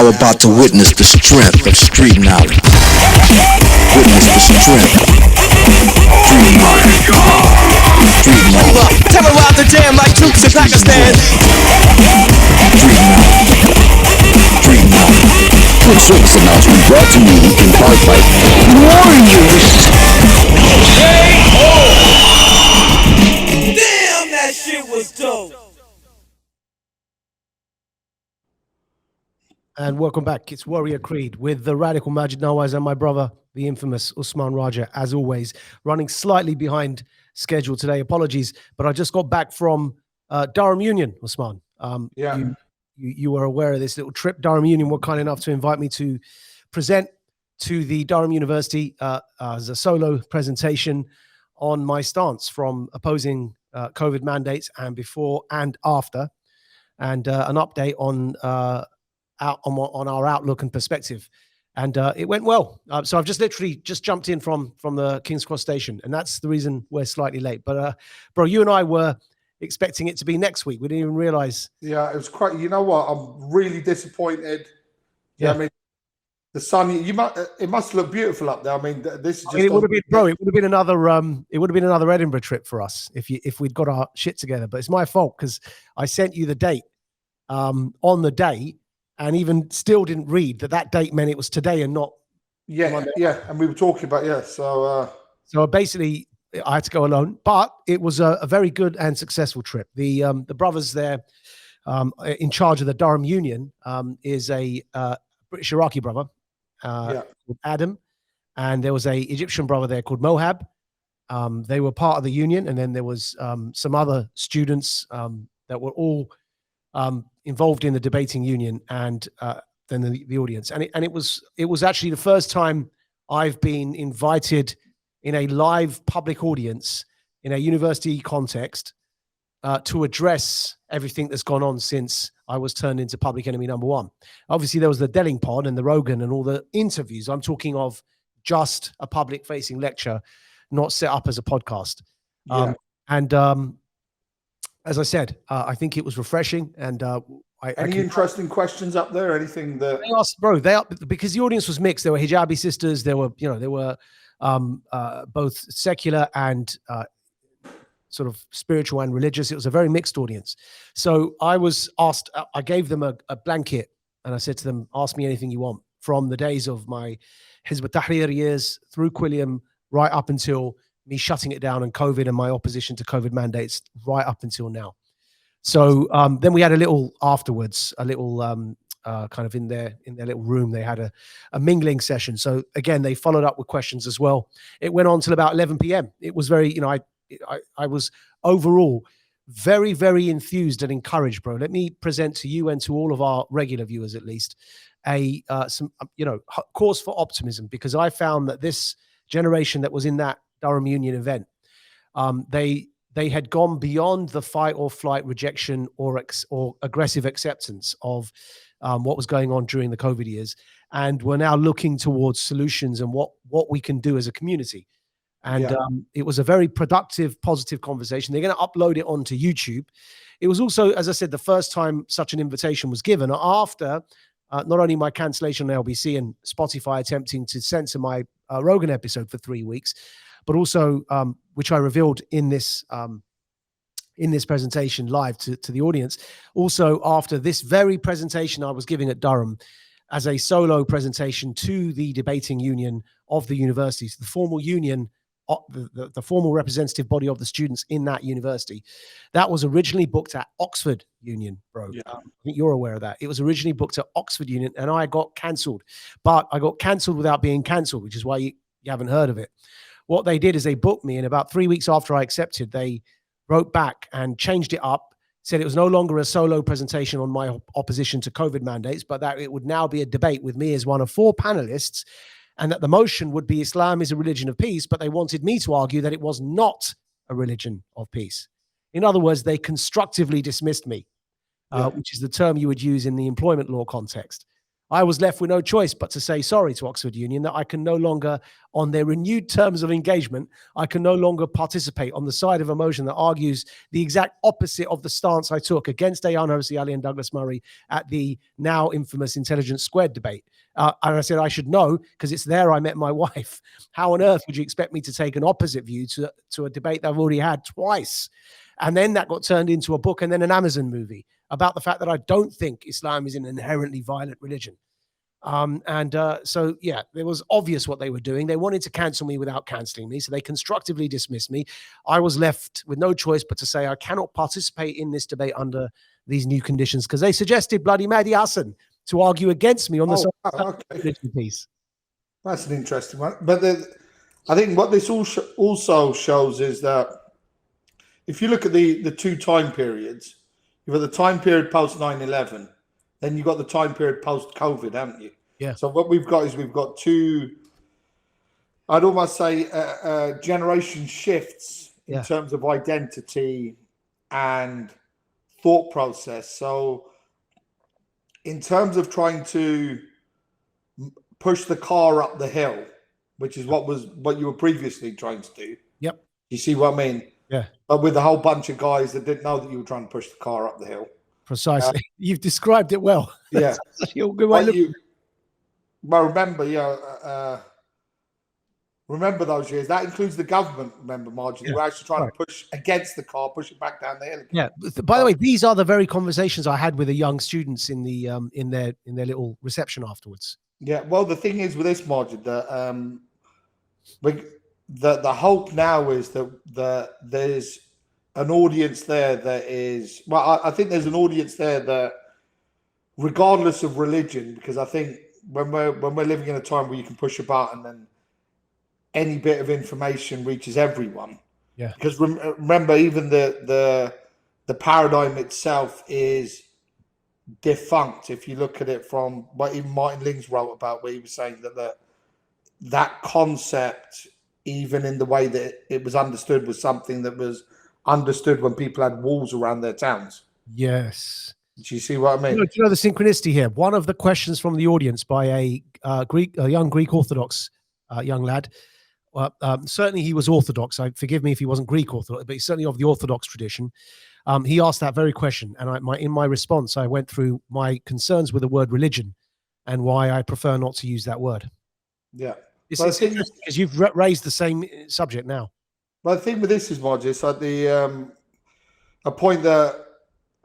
now about to witness the strength of street knowledge. Witness the strength. Street knowledge. Street knowledge. Terrorize the jam like troops in Pakistan. Street knowledge. Street knowledge. Quick service announcement brought to you in part by Warriors. Damn, that shit was dope. And welcome back. It's Warrior Creed with the radical Maajid Nawaz and my brother, the infamous Usman Raja, as always, running slightly behind schedule today. Apologies, but I just got back from Durham Union, Usman. You were aware of this little trip. Durham Union were kind enough to invite me to present to the Durham University as a solo presentation on my stance from opposing COVID mandates and before and after, and an update on our outlook and perspective. And it went well. So I've just literally just jumped in from the King's Cross station, and that's the reason we're slightly late. But bro, you and I were expecting it to be next week. We didn't even realize. Yeah, it was quite, you know what? I'm really disappointed. Yeah. I mean, the sun, it must look beautiful up there. I mean, this is just. It would have been, bro, it would have been another Edinburgh trip for us if we'd got our shit together. But it's my fault because I sent you the date on the day, and even still didn't read that date meant it was today and not. Monday. Yeah, and we were talking about So basically, I had to go alone, but it was a very good and successful trip. The brothers there, in charge of the Durham Union, is a British Iraqi brother called Adam, and there was a Egyptian brother there called Mohab. They were part of the union, and then there was some other students that were all involved in the debating union, and then the audience. And it was actually the first time I've been invited in a live public audience in a university context to address everything that's gone on since I was turned into public enemy number one. Obviously, there was the Delling pod and the Rogan and all the interviews. I'm talking of just a public facing lecture, not set up as a podcast. As I said, I think it was refreshing. And any interesting questions up there? Anything that they asked, bro? Because the audience was mixed. There were hijabi sisters. There were both secular and sort of spiritual and religious. It was a very mixed audience. So I was asked, I gave them a blanket, and I said to them, ask me anything you want, from the days of my Hizb ut-Tahrir years through Quilliam, right up until me shutting it down and COVID and my opposition to COVID mandates right up until now. So then we had a little afterwards, a little kind of in their little room, they had a mingling session. So again, they followed up with questions as well. It went on till about 11 p.m. It was very, I was overall very, very enthused and encouraged, bro. Let me present to you and to all of our regular viewers, at least, some cause for optimism, because I found that this generation that was in that Durham Union event, they had gone beyond the fight or flight rejection or aggressive acceptance of what was going on during the COVID years, and we're now looking towards solutions and what we can do as a community. And it was a very productive, positive conversation. They're going to upload it onto YouTube. It was also, as I said, the first time such an invitation was given after not only my cancellation on LBC and Spotify attempting to censor my Rogan episode for 3 weeks, but also which I revealed in this presentation live to the audience. Also, after this very presentation I was giving at Durham as a solo presentation to the debating union of the universities, the formal union, the formal representative body of the students in that university, that was originally booked at Oxford Union, bro. I think you're aware of that. It was originally booked at Oxford Union, and I got cancelled. But I got cancelled without being cancelled, which is why you haven't heard of it. What they did is they booked me, and about 3 weeks after I accepted, they wrote back and changed it up, said it was no longer a solo presentation on my opposition to COVID mandates, but that it would now be a debate with me as one of 4 panelists, and that the motion would be Islam is a religion of peace, but they wanted me to argue that it was not a religion of peace. In other words, they constructively dismissed me, which is the term you would use in the employment law context. I was left with no choice but to say sorry to Oxford Union, that I can no longer, on their renewed terms of engagement, I can no longer participate on the side of a motion that argues the exact opposite of the stance I took against Ayaan Hirsi Ali and Douglas Murray at the now infamous Intelligence Squared debate. And I said I should know because it's there I met my wife. How on earth would you expect me to take an opposite view to a debate that I've already had twice? And then that got turned into a book and then an Amazon movie about the fact that I don't think Islam is an inherently violent religion. So, yeah, it was obvious what they were doing. They wanted to cancel me without canceling me. So they constructively dismissed me. I was left with no choice but to say I cannot participate in this debate under these new conditions because they suggested bloody Mahdi Hassan to argue against me on the religion piece. That's an interesting one. But I think what this also shows is that if you look at the two time periods, you've got the time period post 9/11, then you've got the time period post COVID, haven't you? Yeah. So what we've got is we've got two, I'd almost say, generation shifts in terms of identity and thought process. So in terms of trying to push the car up the hill, which is what you were previously trying to do. Yep. You see what I mean? Yeah. But with a whole bunch of guys that didn't know that you were trying to push the car up the hill. Precisely. You've described it well. Yeah. Well, remember, remember those years. That includes the government, remember, Maajid. They were actually trying to push against the car, push it back down the hill. Yeah. By the way, these are the very conversations I had with the young students in the in their little reception afterwards. Yeah. Well, the thing is with this, Maajid, the hope now is that there's an audience there that is, well, I think there's an audience there that, regardless of religion, because I think when we're living in a time where you can push a button and any bit of information reaches everyone. Yeah. Because remember, even the paradigm itself is defunct. If you look at it from what even Martin Lings wrote about, where he was saying that concept, even in the way that it was understood, was something that was understood when people had walls around their towns. Yes. Do you see what I mean? Do you know the synchronicity here? One of the questions from the audience by a young Greek Orthodox young lad. Certainly he was Orthodox. Forgive me if he wasn't Greek Orthodox, but he's certainly of the Orthodox tradition. He asked that very question. And in my response, I went through my concerns with the word religion and why I prefer not to use that word. Yeah. It's interesting because you've raised the same subject now. But the thing with this is, Maajid, it's like a point that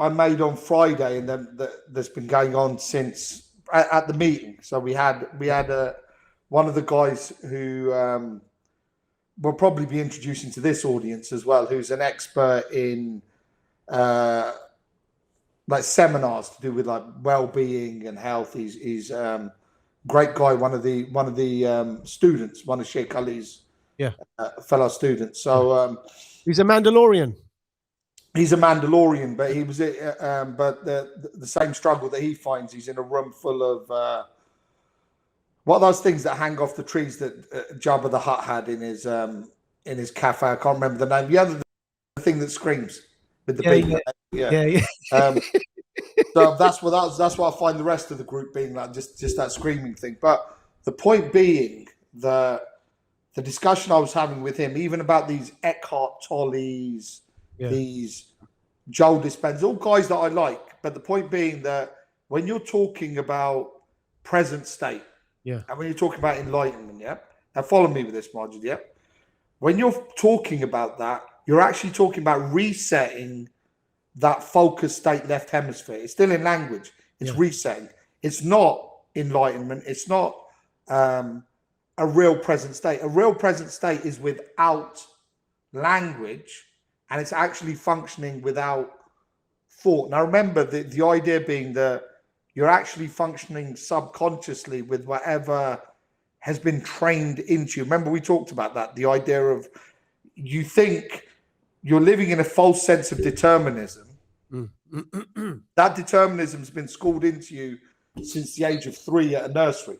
I made on Friday, and then that's been going on since at the meeting. So we had one of the guys who will probably be introducing to this audience as well, who's an expert in like seminars to do with like well-being and health. He's great guy, one of the students, one of Sheikh Ali's fellow students. So he's a Mandalorian. He's a Mandalorian, but he was but the same struggle that he finds. He's in a room full of what are those things that hang off the trees that Jabba the Hutt had in his cafe? I can't remember the name. The other thing that screams with the beak. Yeah. So that's what I find the rest of the group being like, just that screaming thing. But the point being the discussion I was having with him, even about these Eckhart Tolles, these Joel Dispenza, all guys that I like. But the point being that when you're talking about present state, and when you're talking about enlightenment, now follow me with this, Maajid, when you're talking about that, you're actually talking about resetting that focused state left hemisphere. It's still in language. It's resetting. It's not enlightenment. It's not a real present state. A real present state is without language, and it's actually functioning without thought. Now, remember the idea being that you're actually functioning subconsciously with whatever has been trained into you. Remember, we talked about that, the idea of you think you're living in a false sense of determinism. That determinism has been schooled into you since the age of 3 at a nursery.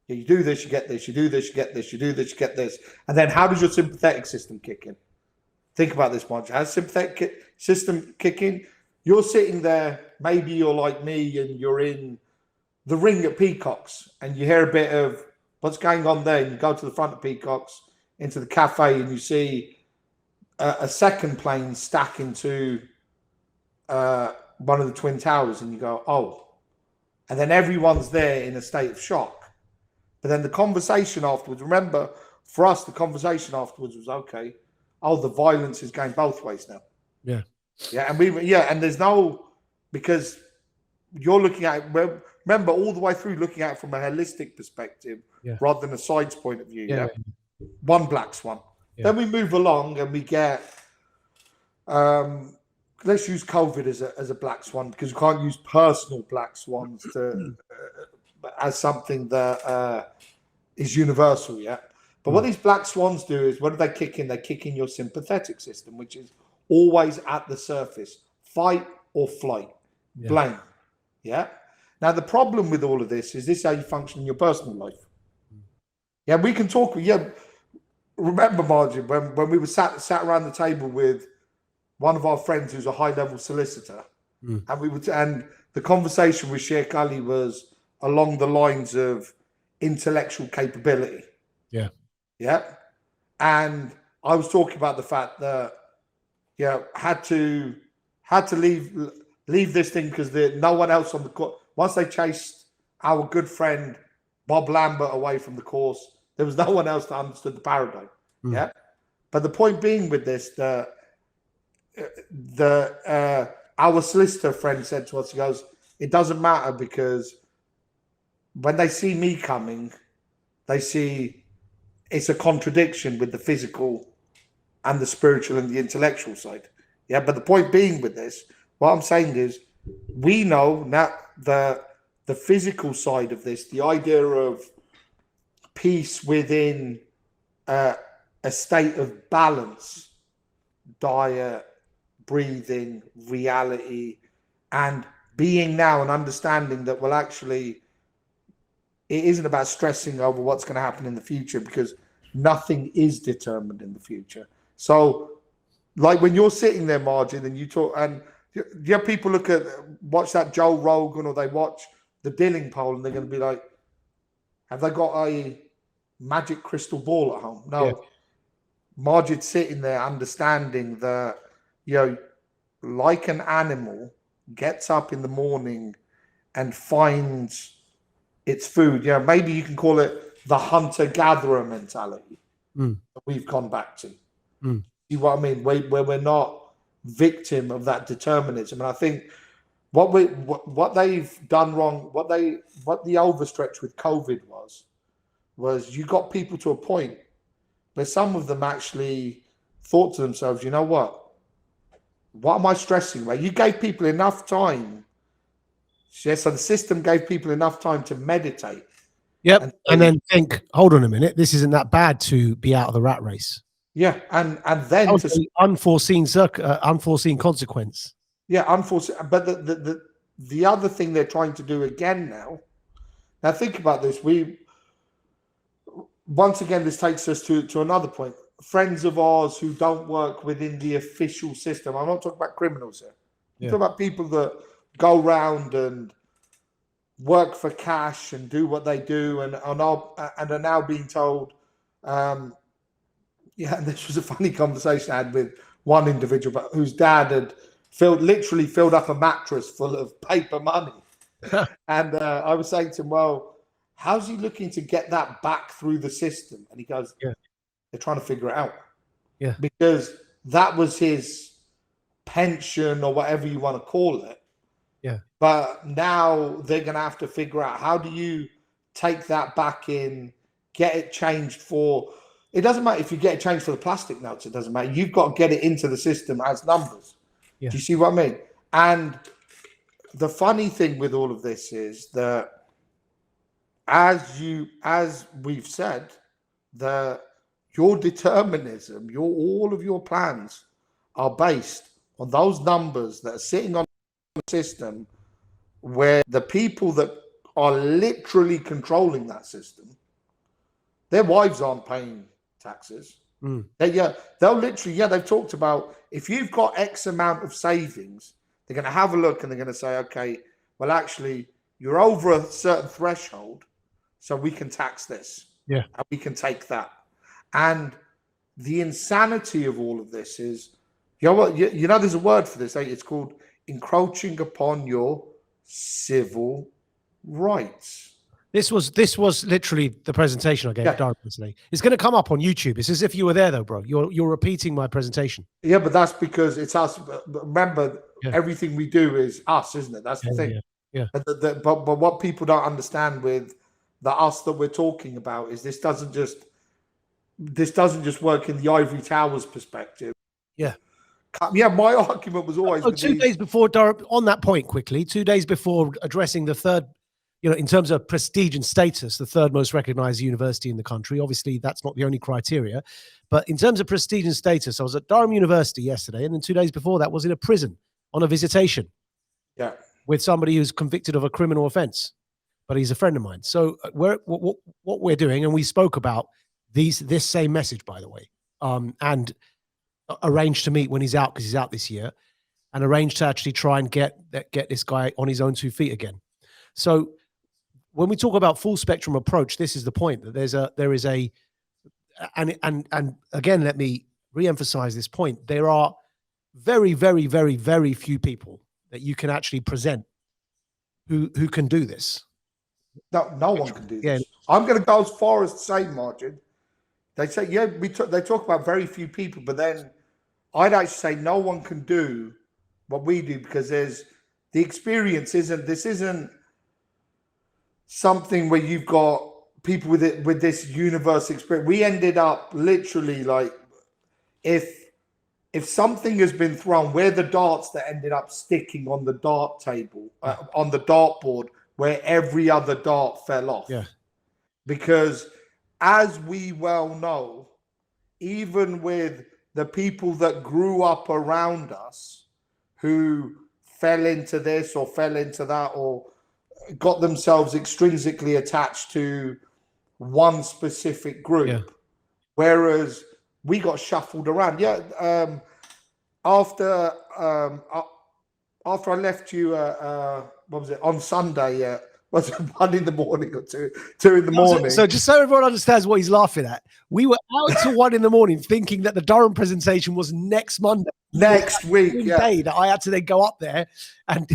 You do this, you get this, you do this, you get this, you do this, you get this. And then how does your sympathetic system kick in? Think about this, Maajid. How does sympathetic system kick in? You're sitting there, maybe you're like me and you're in the ring at Peacock's and you hear a bit of what's going on there, and you go to the front of Peacock's into the cafe and you see a second plane stack into one of the Twin Towers, and you go, oh, and then everyone's there in a state of shock. But then the conversation afterwards, remember, for us, the conversation afterwards was, okay, oh, the violence is going both ways now. Yeah. Yeah, and there's no, because you're looking at it, remember, all the way through looking at it from a holistic perspective rather than a side's point of view. Yeah. One black swan. Yeah. Then we move along and we get, let's use COVID as a black swan, because you can't use personal black swans to as something that is universal. Yeah. But what these black swans do is, what do they kick in? They kick in your sympathetic system, which is always at the surface, fight or flight, blame. Yeah. Now, the problem with all of this is how you function in your personal life. Yeah, we can talk. Yeah, remember, Maajid, when we were sat around the table with one of our friends who's a high-level solicitor, and the conversation with Sheikh Ali was along the lines of intellectual capability. Yeah. Yeah. And I was talking about the fact that, had to leave this thing because no one else on the court. Once they chased our good friend Bob Lambert away from the course, there was no one else that understood the paradigm. Yeah. But the point being with this, our solicitor friend said to us, he goes, it doesn't matter, because when they see me coming, they see it's a contradiction with the physical and the spiritual and the intellectual side. Yeah. But the point being with this, what I'm saying is, we know now the physical side of this, the idea of peace within a state of balance, diet, breathing, reality, and being now and understanding that, well, actually, it isn't about stressing over what's going to happen in the future, because nothing is determined in the future. So, like when you're sitting there, Maajid, and you talk, and you have people watch that Joe Rogan, or they watch the Dilling poll, and they're going to be like, have they got a magic crystal ball at home? No. Yeah. Maajid's sitting there understanding that, like an animal gets up in the morning and finds its food. Maybe you can call it the hunter-gatherer mentality that we've gone back to. See what I mean? Where we're not victim of that determinism. And I think what they've done wrong, what the overstretch with COVID was you got people to a point where some of them actually thought to themselves, you know what am I stressing about? You gave people enough time. So the system gave people enough time to meditate. Yep. And then think, hold on a minute, this isn't that bad to be out of the rat race. Yeah. And then unforeseen consequence. Yeah, unforeseen. But the other thing they're trying to do again now think about this. Once again, this takes us to another point. Friends of ours who don't work within the official system. I'm not talking about criminals here. I'm talking about people that go around and work for cash and do what they do, and are now being told, and this was a funny conversation I had with one individual whose dad had literally filled up a mattress full of paper money. And I was saying to him, well, how's he looking to get that back through the system? And he goes, they're trying to figure it out. Yeah. Because that was his pension or whatever you want to call it. Yeah. But now they're going to have to figure out, how do you take that back in, get it changed for, it doesn't matter if you get it changed for the plastic notes, it doesn't matter. You've got to get it into the system as numbers. Yeah. Do you see what I mean? And the funny thing with all of this is that, as we've said, that your determinism, all of your plans are based on those numbers that are sitting on the system, where the people that are literally controlling that system, their wives aren't paying taxes. They'll literally, they've talked about, if you've got X amount of savings, they're going to have a look and they're going to say, okay, well, actually, you're over a certain threshold, so we can tax this. Yeah. And we can take that. And the insanity of all of this is, you know what? You know, there's a word for this. It's called encroaching upon your civil rights. This was literally the presentation I gave at Durham today. It's going to come up on YouTube. It's as if you were there, though, bro. You're repeating my presentation. Yeah, but that's because it's us. But remember, everything we do is us, isn't it? That's the thing. Yeah. But what people don't understand with the us that we're talking about is this doesn't just work in the ivory towers perspective. Yeah. Yeah, my argument was always 2 days before Durham, on that point quickly, 2 days before addressing the third, in terms of prestige and status, the third most recognized university in the country. Obviously, that's not the only criteria. But in terms of prestige and status, I was at Durham University yesterday, and then 2 days before that was in a prison on a visitation. Yeah. With somebody who's convicted of a criminal offense, but he's a friend of mine. So what we're doing, and we spoke about this same message, by the way, and arranged to meet when he's out, because he's out this year, and arranged to actually try and get this guy on his own 2 feet again. So when we talk about full spectrum approach, this is the point, that there is a, and again, let me re-emphasize this point. There are very, very, very, very few people that you can actually present who can do this. No one can do this. I'm going to go as far as to say, Maajid, they say, they talk about very few people, but then I'd actually say no one can do what we do, because the experience isn't something where you've got people with this universe experience. We ended up literally like, if something has been thrown, we're the darts that ended up sticking on the dart table, on the dartboard, where every other dart fell off. Yeah. Because as we well know, even with the people that grew up around us who fell into this or fell into that, or got themselves extrinsically attached to one specific group, whereas we got shuffled around. After I left you, what was it, on Sunday? Was it 1 in the morning or 2 in the morning? So just so everyone understands what he's laughing at, we were out till 1 in the morning thinking that the Durham presentation was next Monday. Next week, day that I had to then go up there. And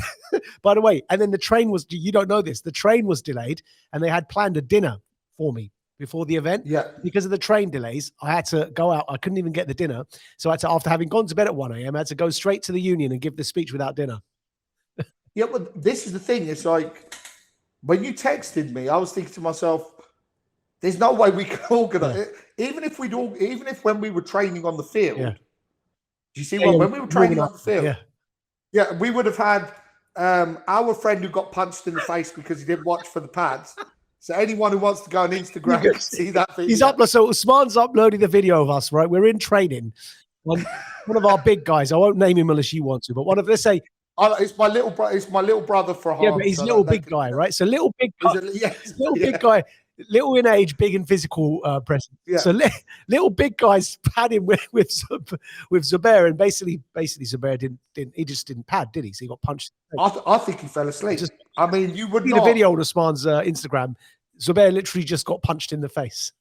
by the way, and then the train was, you don't know this, the train was delayed, and they had planned a dinner for me before the event. Yeah. Because of the train delays, I had to go out. I couldn't even get the dinner. So I had to, after having gone to bed at 1 a.m., I had to go straight to the union and give the speech without dinner. Yeah, but this is the thing. It's like, when you texted me, I was thinking to myself, there's no way we can organize it. Even if when we were training on the field, do you see when we were training on the field? Yeah, we would have had our friend who got punched in the face because he didn't watch for the pads. So anyone who wants to go on Instagram can see that video. He's uploaded. So Usman's uploading the video of us, right? We're in training. One of our big guys, I won't name him unless you want to, but one of, let's say, it's my little brother for harm. Yeah, but he's little big guy, right? So little big guy, big guy, little in age, big in physical presence. Yeah. So little big guys pad him with Zubair, and basically Zubair didn't pad, did he? So he got punched. I think he fell asleep. I mean, you would see the video on Usman's Instagram. Zubair literally just got punched in the face.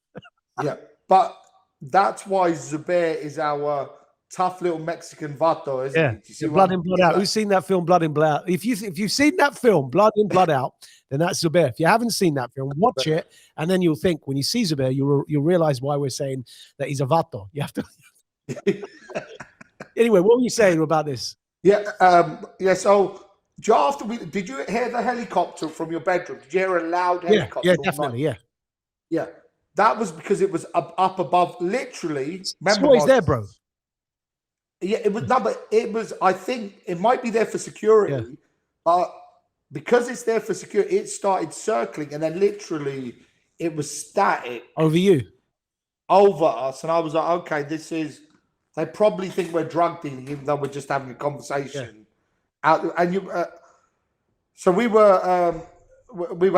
Yeah, but that's why Zubair is our tough little Mexican vato, isn't he? Blood in, Blood out. Who's seen that film, Blood in, Blood out? If you've seen that film, Blood in, Blood out, then that's Zubair. If you haven't seen that film, watch it, and then you'll think, when you see Zubair, you'll realize why we're saying that he's a vato. You have to. Anyway, what were you saying about this? So did you hear the helicopter from your bedroom? Did you hear a loud helicopter? Yeah, definitely. Yeah. That was because it was up above, literally. It's always there, bro. Yeah, it was but it was. I think it might be there for security, but because it's there for security, it started circling, and then literally it was static over us, and I was like, okay, this is. They probably think we're drug dealing, even though we're just having a conversation. So we were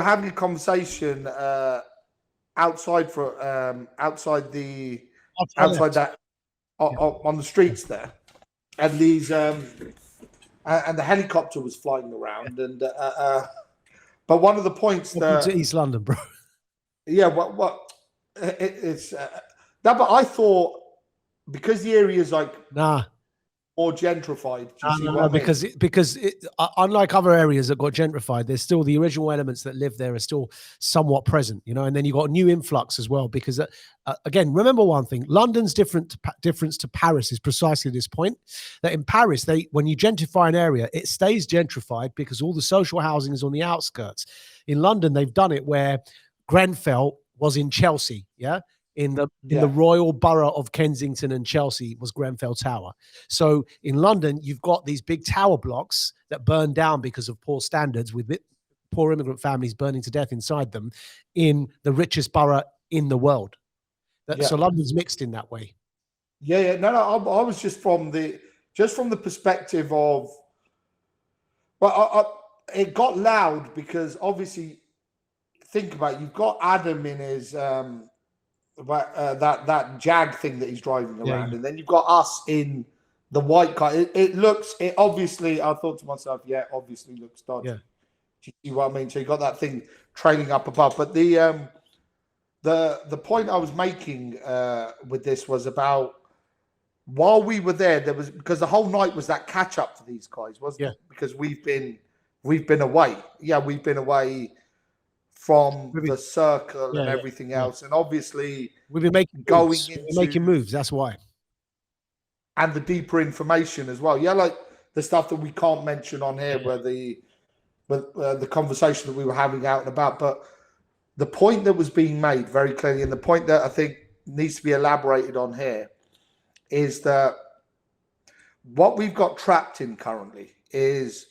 having a conversation outside that. On the streets there, and these and the helicopter was flying around, and But one of the points Welcome to that, East London, bro. yeah, it's that. But I thought because the area is like Nah. more gentrified. Do you see No, what I mean? because unlike other areas that got gentrified, there's still the original elements that live there are still somewhat present, you know. And then you got a new influx as well. Because again, remember one thing: London's difference to Paris is precisely this point. That in Paris, when you gentrify an area, it stays gentrified because all the social housing is on the outskirts. In London, they've done it where Grenfell was in Chelsea, yeah. In the royal borough of Kensington and Chelsea was Grenfell Tower. So in London, you've got these big tower blocks that burn down because of poor standards, with poor immigrant families burning to death inside them, in the richest borough in the world. So London's mixed in that way. Yeah. No. I was just from the perspective of, well, it got loud because obviously, think about it, you've got Adam in his that Jag thing that he's driving around, and then you've got us in the white car. It obviously, I thought to myself, yeah, obviously looks dodgy. Yeah. Do you see what I mean? So you got that thing trailing up above. But the point I was making with this was about, while we were there was, because the whole night was that catch up for these guys, wasn't it? Because we've been away. Yeah, we've been away from the circle and everything else, and obviously we've been making moves. That's why, and the deeper information as well. Yeah, like the stuff that we can't mention on here, where the conversation that we were having out and about. But the point that was being made very clearly, and the point that I think needs to be elaborated on here, is that what we've got trapped in currently is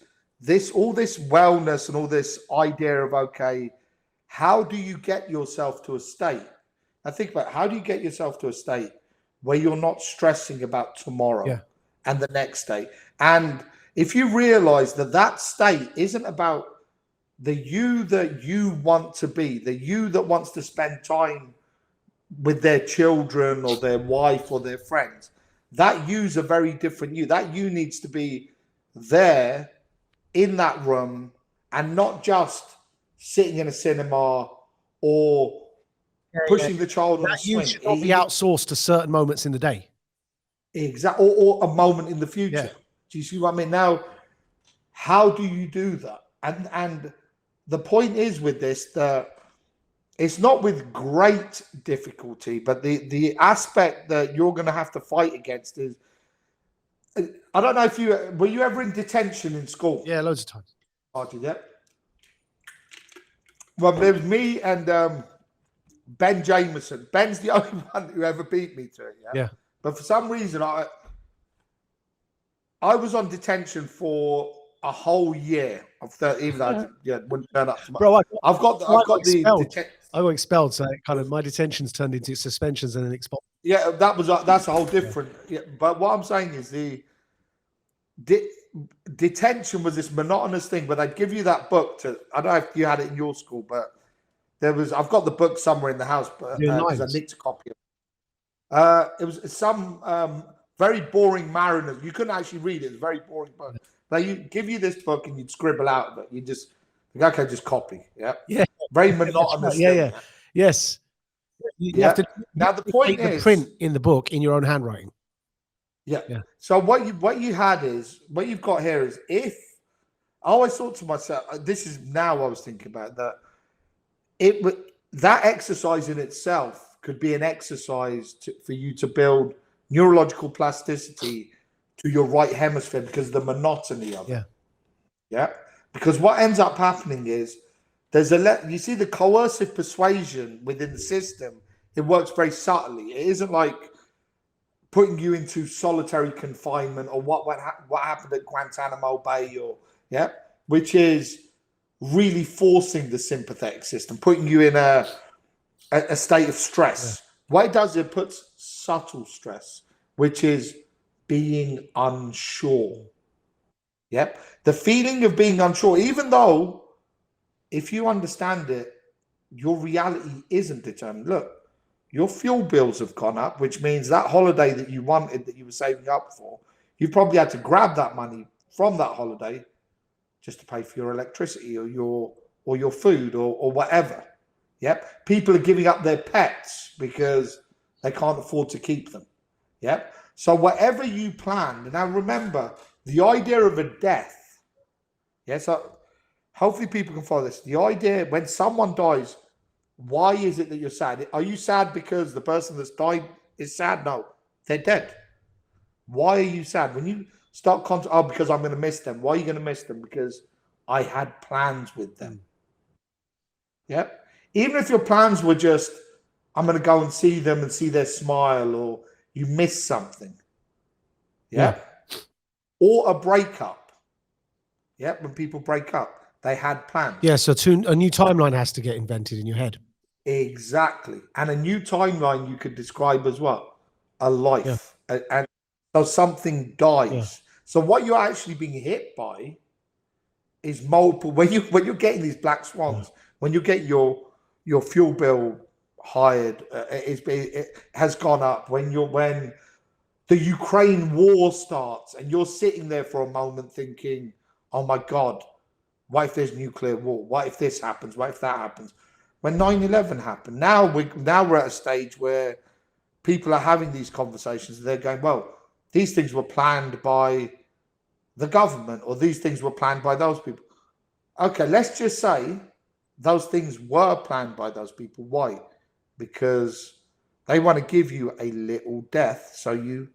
all this wellness and all this idea of, okay, how do you get yourself to a state? I think about, how do you get yourself to a state where you're not stressing about tomorrow and the next day? And if you realize that state isn't about the you that you want to be, the you that wants to spend time with their children or their wife or their friends, that you's a very different you. That you needs to be there in that room and not just sitting in a cinema or pushing the child on a swing. Should not be outsourced to certain moments in the day. Exactly. Or a moment in the future. Do you see what I mean? Now, how do you do that? And the point is with this, that it's not with great difficulty, but the aspect that you're going to have to fight against is, I don't know if were you ever in detention in school? Yeah, loads of times. Maajid, yeah. Well, there was me and Ben Jameson. Ben's the only one who ever beat me to it. Yeah. But for some reason, I was on detention for a whole year of 30. Even though I wouldn't turn up. Bro, I got expelled. So kind of my detentions turned into suspensions and then expulsion. Yeah, that's a whole different. Yeah, but what I'm saying is detention was this monotonous thing, but they'd give you that book to. I don't know if you had it in your school, but I've got the book somewhere in the house, but I nicked a copy of it. It was some very boring mariners. You couldn't actually read it. It was a very boring book. They give you this book and you'd scribble out of it. You just okay, just copy. Yeah. Very monotonous. Yes. You have to. Now the point is, the print in the book in your own handwriting. Yeah. So what you've got here is, if I always thought to myself, this is now I was thinking about that. That exercise in itself could be an exercise for you to build neurological plasticity to your right hemisphere because of the monotony of it. Yeah. Because what ends up happening is you see the coercive persuasion within the system. It works very subtly. It isn't like putting you into solitary confinement or what happened at Guantanamo Bay which is really forcing the sympathetic system, putting you in a state of stress. What it does, it puts subtle stress, which is being unsure. The feeling of being unsure, even though if you understand it, your reality isn't determined. Look, your fuel bills have gone up, which means that holiday that you wanted, that you were saving up for, you probably had to grab that money from that holiday just to pay for your electricity or your or your food or whatever. Yep. People are giving up their pets because they can't afford to keep them. Yep. So whatever you planned, now remember the idea of a death. Yeah. So hopefully people can follow this. The idea when someone dies, why is it that you're sad? Are you sad because the person that's died is sad? No, they're dead. Why are you sad? When you start because I'm going to miss them. Why are you going to miss them? Because I had plans with them. Yep. Even if your plans were just, I'm going to go and see them and see their smile, or you miss something. Yep. Yeah. Or a breakup. Yep. When people break up, they had plans. Yeah. So a new timeline has to get invented in your head. Exactly. And a new timeline you could describe as what? A life. Yeah. And so something dies. Yeah. So what you're actually being hit by is multiple. When you're getting these black swans, when you get your fuel bill hired, it has gone up. When the Ukraine war starts, and you're sitting there for a moment thinking, "Oh my God, what if there's nuclear war? What if this happens? What if that happens?" When 9/11 happened, now we're at a stage where people are having these conversations. They're going, "Well, these things were planned by the government, or these things were planned by those people." Okay, let's just say those things were planned by those people. Why? Because they want to give you a little death, so you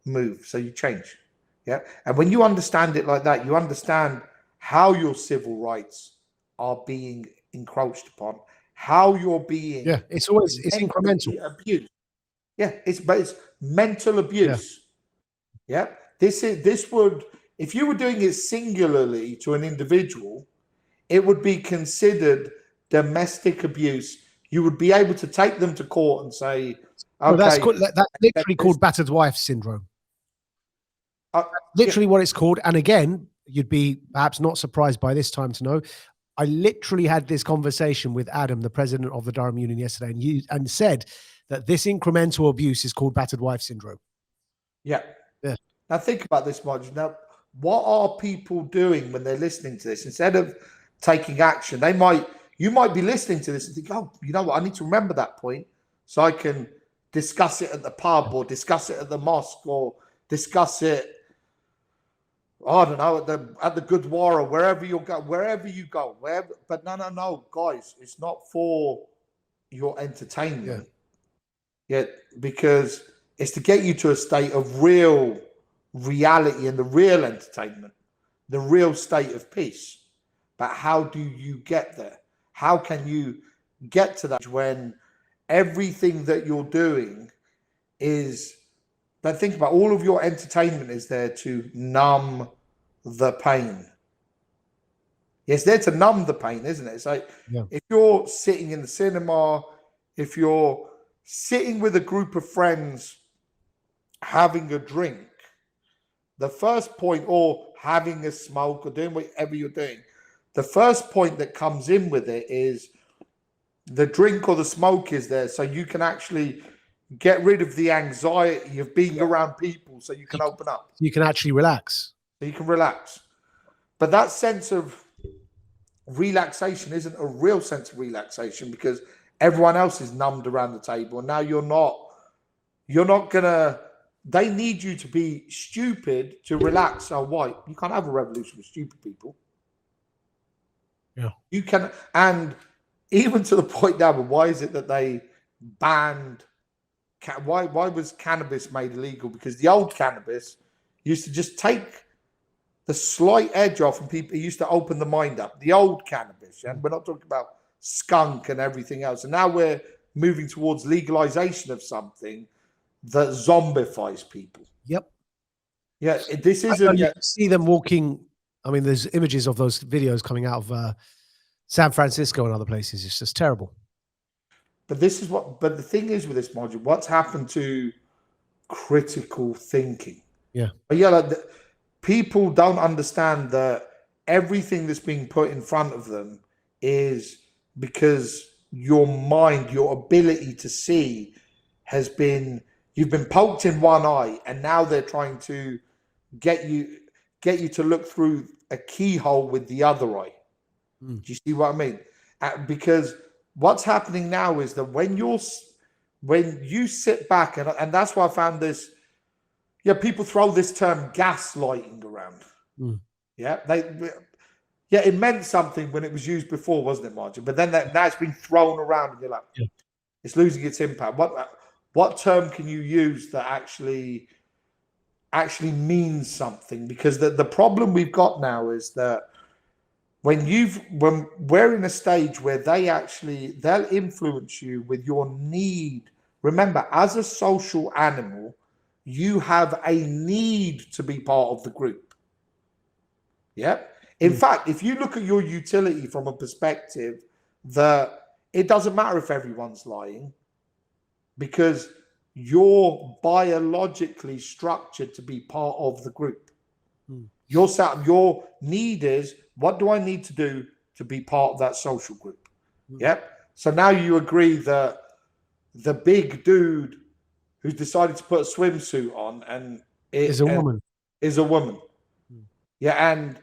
move, so you change. Yeah. And when you understand it like that, you understand how your civil rights are being encroached upon, how you're being it's incremental abuse. Yeah, it's mental abuse. Yeah. This would, if you were doing it singularly to an individual, it would be considered domestic abuse. You would be able to take them to court and say, okay, that's literally called battered wife syndrome. Literally what it's called. And again, you'd be perhaps not surprised by this time to know, I literally had this conversation with Adam, the president of the Durham Union, yesterday, and said that this incremental abuse is called battered wife syndrome. Yeah. Now think about this, Maajid. Now, what are people doing when they're listening to this? Instead of taking action, you might be listening to this and think, "Oh, you know what? I need to remember that point so I can discuss it at the pub, or discuss it at the mosque, or discuss it, I don't know, at the Gurdwara, wherever you go. But no, guys, it's not for your entertainment. Yeah, because it's to get you to a state of real reality and the real entertainment, the real state of peace. But how do you get there? How can you get to that when everything that you're doing is, but think about, all of your entertainment is there to numb the pain. It's there to numb the pain, isn't it? It's like, if you're sitting in the cinema, if you're sitting with a group of friends having a drink, the first point, or having a smoke, or doing whatever you're doing, the first point that comes in with it is the drink or the smoke is there so you can actually get rid of the anxiety of being around people, so you can open up. You can actually relax. So you can relax. But that sense of relaxation isn't a real sense of relaxation, because everyone else is numbed around the table, and now you're not gonna, they need you to be stupid to relax. So why? You can't have a revolution with stupid people. Yeah. You can, and even to the point now, but why is it that they banned, why was cannabis made illegal? Because the old cannabis used to just take the slight edge off, and people, it used to open the mind up. The old cannabis, and we're not talking about skunk and everything else. And now we're moving towards legalization of something that zombifies people. Yep. Yeah, this isn't. You see them walking. I mean, there's images of those videos coming out of San Francisco and other places. It's just terrible. But this is what. But the thing is with this module, what's happened to critical thinking? Yeah. But yeah, like people don't understand that everything that's being put in front of them is because your mind, your ability to see, has been, you've been poked in one eye, and now they're trying to get you to look through a keyhole with the other eye. Do you see what I mean? Because what's happening now is that when you sit back, and that's why I found this. Yeah, people throw this term gaslighting around. Yeah, it meant something when it was used before, wasn't it, Maajid? But then now it's been thrown around, and you're like, it's losing its impact. What term can you use that actually means something? Because the problem we've got now is that when we're in a stage where they'll influence you with your need. Remember, as a social animal, you have a need to be part of the group. Yeah. In fact, if you look at your utility from a perspective that it doesn't matter if everyone's lying, because you're biologically structured to be part of the group. Your need is, what do I need to do to be part of that social group? Yep. So now you agree that the big dude who's decided to put a swimsuit on and Is a woman. Yeah, and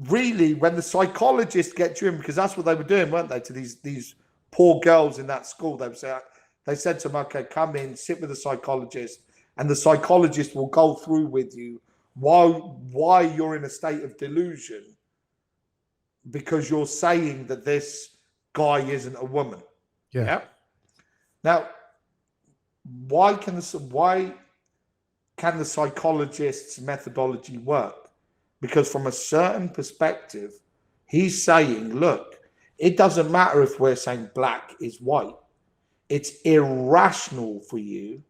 really, when the psychologist gets you in, because that's what they were doing, weren't they, to these poor girls in that school? They said to them, okay, come in, sit with the psychologist, and the psychologist will go through with you why you're in a state of delusion, because you're saying that this guy isn't a woman. Yeah. Now, why can the psychologist's methodology work? Because from a certain perspective, he's saying, look, it doesn't matter if we're saying black is white. It's irrational for you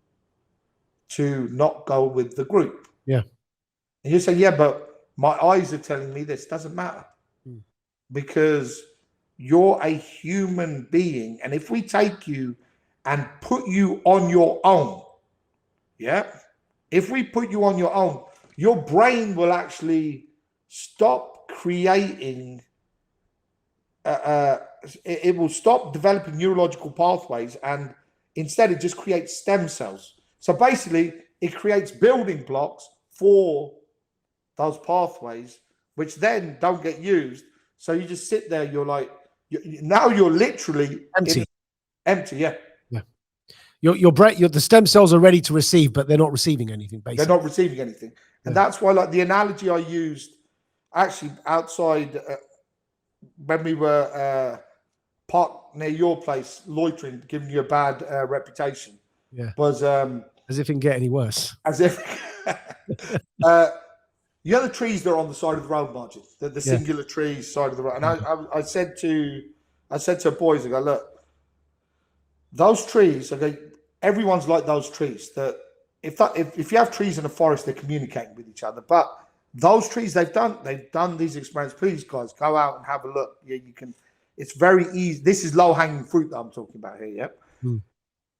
to not go with the group. Yeah. And you say, yeah, but my eyes are telling me this doesn't matter. Because you're a human being. And if we take you and put you on your own, if we put you on your own, your brain will actually stop creating, it will stop developing neurological pathways, and instead it just creates stem cells. So basically, it creates building blocks for those pathways, which then don't get used. So you just sit there, you're like, now you're literally empty, yeah. Your brain, the stem cells are ready to receive, but they're not receiving anything, basically. They're not receiving anything. And that's why, like, the analogy I used actually outside when we were parked near your place, loitering, giving you a bad reputation, was as if it can get any worse. As if you know the trees that are on the side of the road, Maajid, the singular trees side of the road. And I said to boys, I go, look, those trees, okay, everyone's like those trees. That if you have trees in a forest, they're communicating with each other. But those trees, they've done these experiments. Please, guys, go out and have a look. Yeah, you can. It's very easy. This is low hanging fruit that I'm talking about here. Yeah.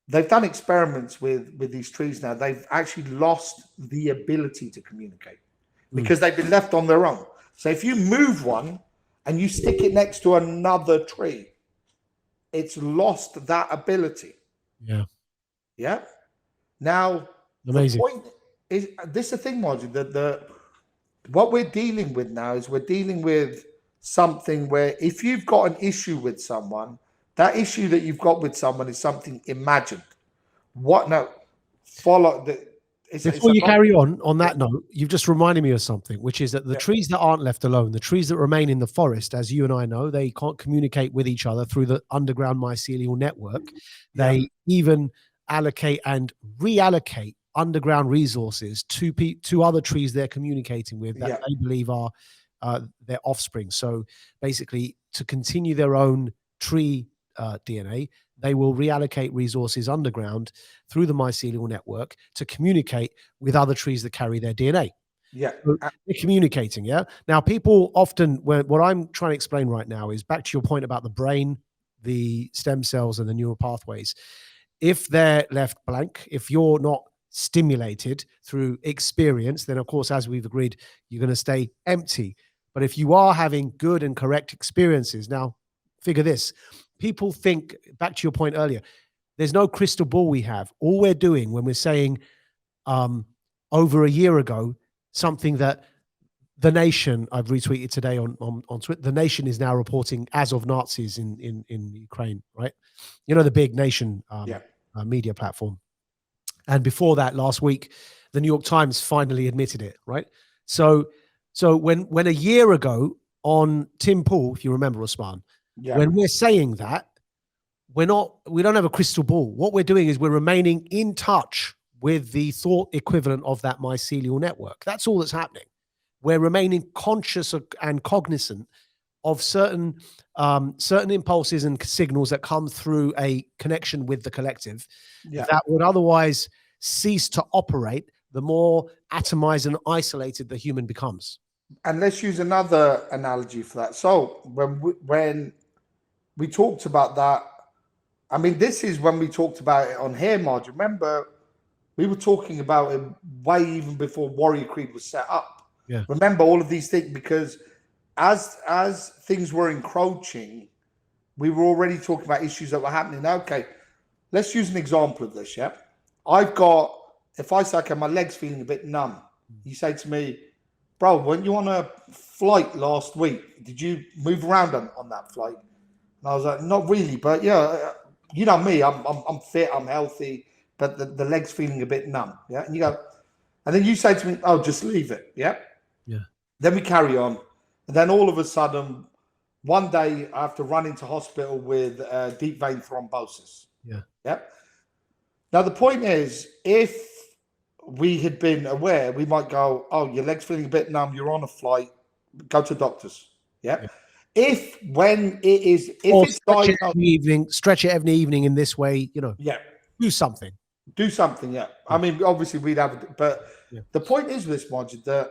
They've done experiments with these trees now. They've actually lost the ability to communicate because they've been left on their own. So if you move one and you stick it next to another tree, it's lost that ability. Yeah. Yeah. Now, amazing. The point is, this is the thing, Maajid, what we're dealing with now is we're dealing with something where if you've got an issue with someone, that issue that you've got with someone is something imagined. What now? Follow the. Before you carry on that note, you've just reminded me of something, which is that the trees that aren't left alone, the trees that remain in the forest, as you and I know, they can't communicate with each other through the underground mycelial network. They even allocate and reallocate underground resources to other trees they're communicating with that they believe are their offspring. So basically, to continue their own tree DNA, they will reallocate resources underground through the mycelial network to communicate with other trees that carry their DNA. Yeah. So they're communicating, Now, people often, what I'm trying to explain right now is back to your point about the brain, the stem cells, and the neural pathways. If they're left blank, if you're not stimulated through experience, then, of course, as we've agreed, you're going to stay empty. But if you are having good and correct experiences, now, figure this. People think, back to your point earlier, there's no crystal ball we have. All we're doing when we're saying over a year ago something that The Nation, I've retweeted today on Twitter. The Nation is now reporting as of Nazis in Ukraine, right? You know, the big Nation media platform. And before that, last week, the New York Times finally admitted it, right? So when a year ago on Tim Pool, if you remember, Usman, when we're saying that, we don't have a crystal ball. What we're doing is we're remaining in touch with the thought equivalent of that mycelial network. That's all that's happening. We're remaining conscious and cognizant of certain impulses and signals that come through a connection with the collective that would otherwise cease to operate the more atomized and isolated the human becomes. And let's use another analogy for that. So when we talked about that, I mean, this is when we talked about it on here, Marge. Remember, we were talking about it way even before Warrior Creed was set up. Yeah. Remember all of these things, because as things were encroaching, we were already talking about issues that were happening. Okay, let's use an example of this. Yeah, if I say, okay, my leg's feeling a bit numb. You say to me, bro, weren't you on a flight last week? Did you move around on that flight? And I was like, not really, but yeah, you know me, I'm fit, I'm healthy, but the leg's feeling a bit numb. Yeah, and you go, and then you say to me, oh, just leave it. Yeah. Yeah. Then we carry on. And then all of a sudden, one day I have to run into hospital with deep vein thrombosis. Yeah. Yep. Now, the point is, if we had been aware, we might go, oh, your leg's feeling a bit numb, you're on a flight, go to doctors. Yep. Yeah. If it's stretch it every evening in this way, you know. Yeah. Do something. Do something, yeah. I mean, obviously we'd have it, but the point is with this, Maajid, that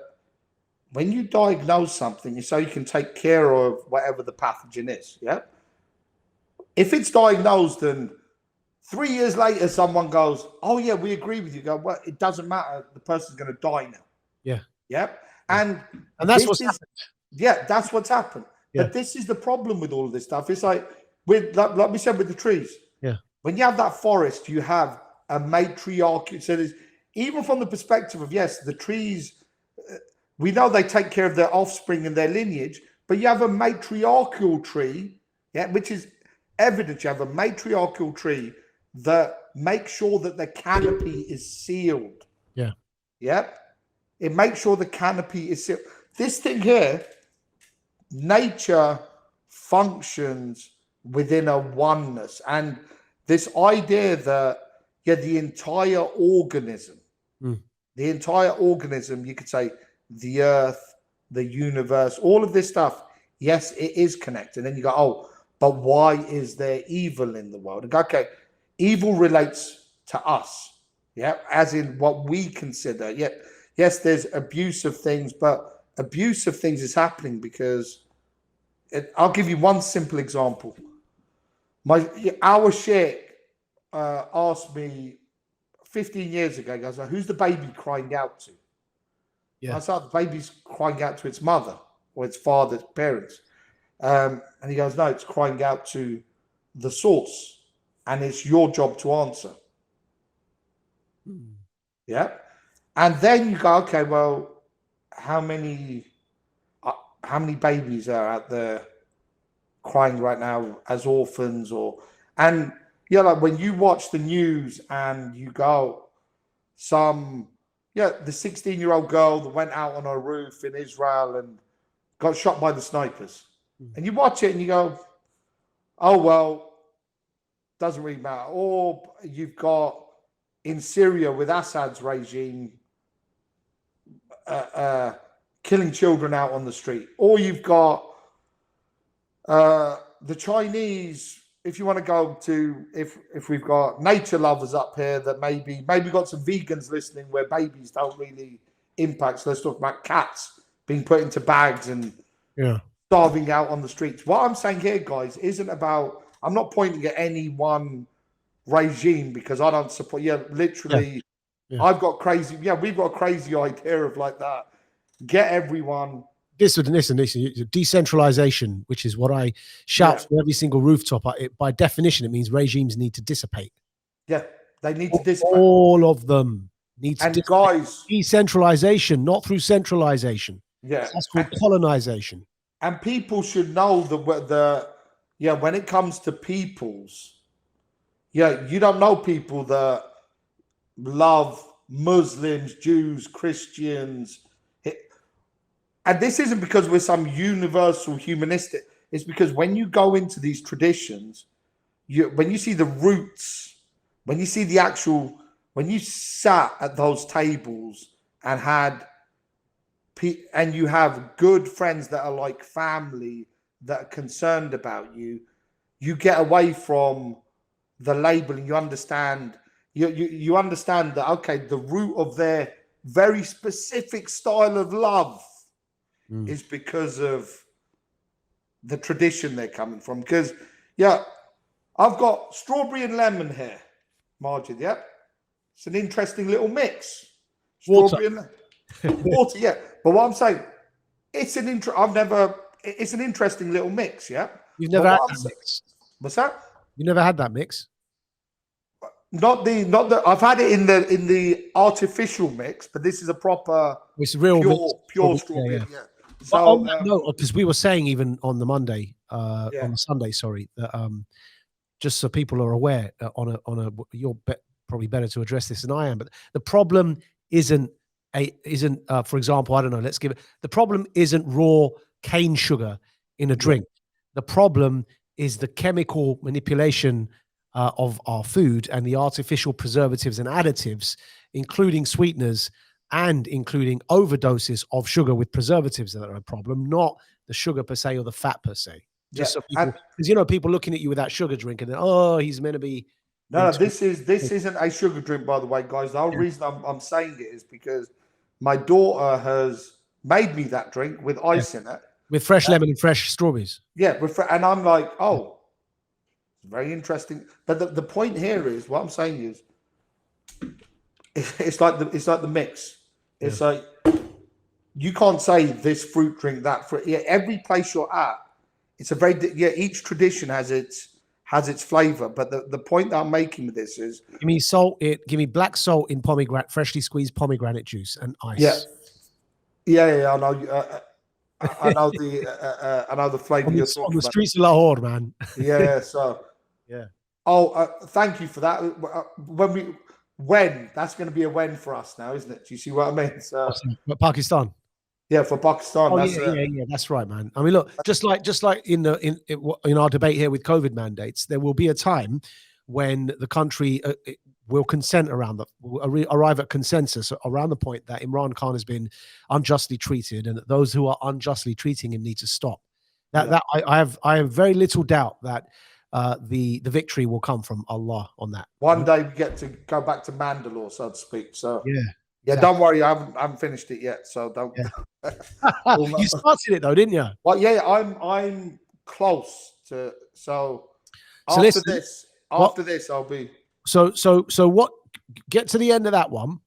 when you diagnose something, so you can take care of whatever the pathogen is, yeah? If it's diagnosed and 3 years later someone goes, oh yeah, we agree with you, go, well, it doesn't matter, the person's going to die now. Yeah. Yeah. And that's what's happened. Yeah, that's what's happened. Yeah. But this is the problem with all of this stuff. It's like like we said with the trees. Yeah. When you have that forest, you have a matriarch. So there's, even from the perspective of, yes, the trees, we know they take care of their offspring and their lineage, but you have a matriarchal tree, yeah, which is evidence. You have a matriarchal tree that makes sure that the canopy is sealed. Yeah. Yeah. It makes sure the canopy is sealed. This thing here, nature functions within a oneness. And this idea that, the entire organism, you could say, the earth, the universe, all of this stuff, yes, it is connected. And then you go, oh, but why is there evil in the world? And go, okay, evil relates to us, yeah, as in what we consider. Yes, there's abuse of things, but abuse of things is happening because I'll give you one simple example. Our sheikh asked me 15 years ago, he goes, who's the baby crying out to? Yeah. I said, the baby's crying out to its mother or its father's parents. And he goes, no, it's crying out to the source. And it's your job to answer. Yeah. And then you go, okay, well, how many babies are out there crying right now as orphans and like when you watch the news and you go, the 16-year-old girl that went out on her roof in Israel and got shot by the snipers. And you watch it and you go, oh, well, doesn't really matter. Or you've got in Syria with Assad's regime killing children out on the street. Or you've got the Chinese, if you want to go to, if we've got nature lovers up here that maybe got some vegans listening where babies don't really impact. So let's talk about cats being put into bags and starving out on the streets. What I'm saying here, guys, isn't about, I'm not pointing at any one regime because I don't support, literally, I've got crazy, we've got a crazy idea of like that. Get everyone. Listen, decentralization, which is what I shout from every single rooftop. By definition, it means regimes need to dissipate. Yeah, they need to dissipate. All of them need to dissipate. Guys, decentralization, not through centralization. Yeah, That's called colonization. and people should know when it comes to peoples, you don't know people that love Muslims, Jews, Christians. And this isn't because we're some universal humanistic. It's because when you go into these traditions, when you see the roots, when you see the actual, when you sat at those tables and and you have good friends that are like family that are concerned about you, you get away from the labeling. You understand. You understand that, okay, the root of their very specific style of love is because of the tradition they're coming from. Because I've got strawberry and lemon here, Maajid. Yeah, it's an interesting little mix. Water. Strawberry and water. Yeah, but what I'm saying, it's an It's an interesting little mix. Yeah, You've never had that mix. What's that? You never had that mix. Not the. I've had it in the artificial mix, but this is a proper. It's real pure strawberry. Yeah. So So on that note, because we were saying even on the Monday, on the Sunday, sorry, that just so people are aware, you're probably better to address this than I am, but the problem isn't for example, I don't know, the problem isn't raw cane sugar in a drink. The problem is the chemical manipulation of our food and the artificial preservatives and additives, including sweeteners and including overdoses of sugar with preservatives that are a problem, not the sugar per se or the fat per se. Just so people, because people looking at you with that sugar drink and then, oh, he's meant to be. No, this isn't a sugar drink, by the way, guys. The whole reason I'm saying it is because my daughter has made me that drink with ice in it, with fresh lemon and fresh strawberries. Yeah, and I'm like, oh, very interesting. But the point here is, what I'm saying is, it's like the mix. It's like you can't say this fruit drink, that fruit. Yeah, every place you're at, it's a very each tradition has its flavor. But the point that I'm making with this is, give me black salt in freshly squeezed pomegranate juice and ice. Yeah. I know. I know the flavor you're talking about. On the streets of Lahore, man. Yeah. So. Yeah. Oh, thank you for that. When that's going to be a when for us now, isn't it? Do you see what I mean? So, Pakistan. Yeah, for Pakistan. Oh, yeah, that's right, man. I mean, look, just like in our debate here with COVID mandates, there will be a time when the country will arrive at consensus around the point that Imran Khan has been unjustly treated, and that those who are unjustly treating him need to stop. I have very little doubt that the victory will come from Allah on that. One day we get to go back to Mandalore, so to speak. So yeah. Exactly. Don't worry, I haven't finished it yet, so don't. Yeah. You started it though, didn't you? Well, yeah, I'm close to. So after this, I'll be. So what? Get to the end of that one,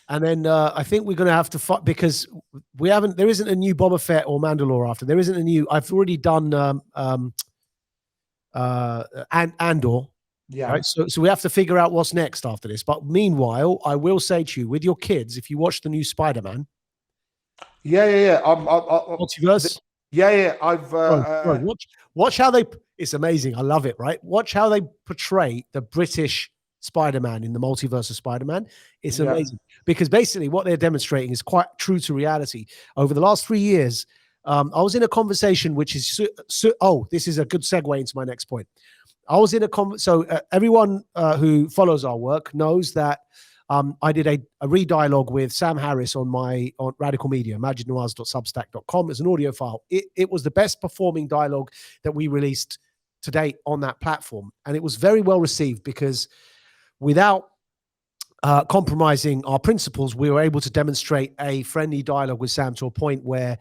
and then I think we're going to have to fight because there isn't a new Boba Fett or Mandalore after. There isn't a new. I've already done Andor. Yeah. Right. So we have to figure out what's next after this. But meanwhile, I will say to you, with your kids, if you watch the new Spider-Man. Yeah. Multiverse. Yeah. I've watch how they. It's amazing. I love it. Right. Watch how they portray the British Spider-Man in the multiverse of Spider-Man. It's amazing because basically what they're demonstrating is quite true to reality. Over the last 3 years, I was in a conversation which is this is a good segue into my next point. I was in everyone who follows our work knows that I did a re-dialogue with Sam Harris on Radical Media, maajidnawaz.substack.com. It's an audio file. It was the best performing dialogue that we released to date on that platform. And it was very well received because without compromising our principles, we were able to demonstrate a friendly dialogue with Sam to a point where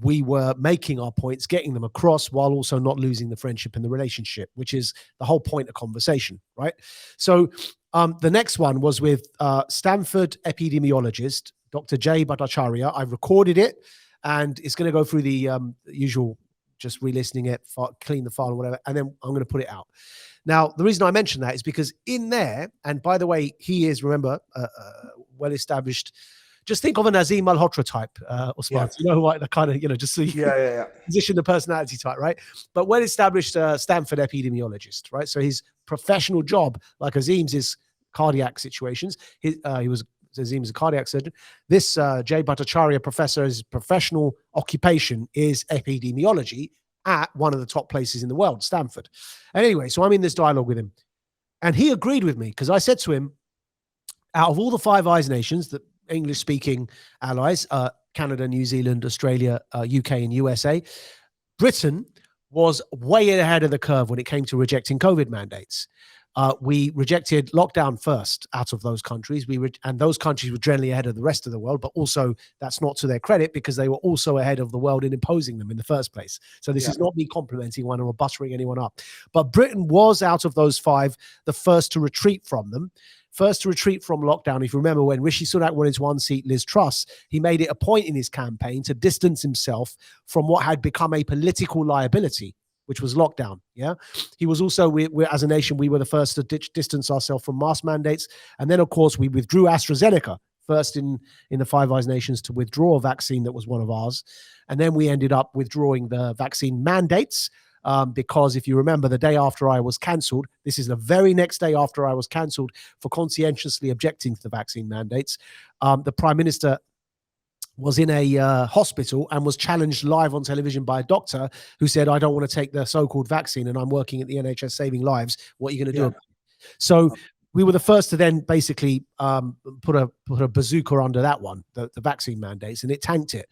we were making our points, getting them across while also not losing the friendship and the relationship, which is the whole point of conversation, right? So the next one was with Stanford epidemiologist, Dr. Jay Bhattacharya. I've recorded it and it's going to go through the usual, just re-listening it, clean the file or whatever, and then I'm going to put it out. Now, the reason I mention that is because in there, and by the way, he is, remember, well-established, just think of an Azim Malhotra type, Usman. Yeah. You know what? The kind of, just so you Yeah. position the personality type, right? But well-established Stanford epidemiologist, right? So his professional job, like Azim's, is cardiac situations. Azim is a cardiac surgeon. This Jay Bhattacharya professor's professional occupation is epidemiology at one of the top places in the world, Stanford. And anyway, so I'm in this dialogue with him. And he agreed with me because I said to him, out of all the Five Eyes nations, the English-speaking allies, Canada, New Zealand, Australia, UK, and USA, Britain was way ahead of the curve when it came to rejecting COVID mandates. We rejected lockdown first out of those countries. And those countries were generally ahead of the rest of the world, but also that's not to their credit because they were also ahead of the world in imposing them in the first place. So this is not me complimenting one or buttering anyone up. But Britain was, out of those five, the first to retreat from them. First to retreat from lockdown. If you remember, when Rishi Sunak wanted to unseat Liz Truss, he made it a point in his campaign to distance himself from what had become a political liability, which was lockdown. Yeah. He was also, we're as a nation, we were the first to distance ourselves from mask mandates. And then, of course, we withdrew AstraZeneca, first in the Five Eyes nations to withdraw a vaccine that was one of ours. And then we ended up withdrawing the vaccine mandates. Because if you remember, the day after I was cancelled, this is the very next day after I was cancelled for conscientiously objecting to the vaccine mandates, the Prime Minister was in a hospital and was challenged live on television by a doctor who said, I don't want to take the so-called vaccine and I'm working at the NHS saving lives. What are you going to do about it? So we were the first to then basically put a bazooka under that one, the vaccine mandates, and it tanked it.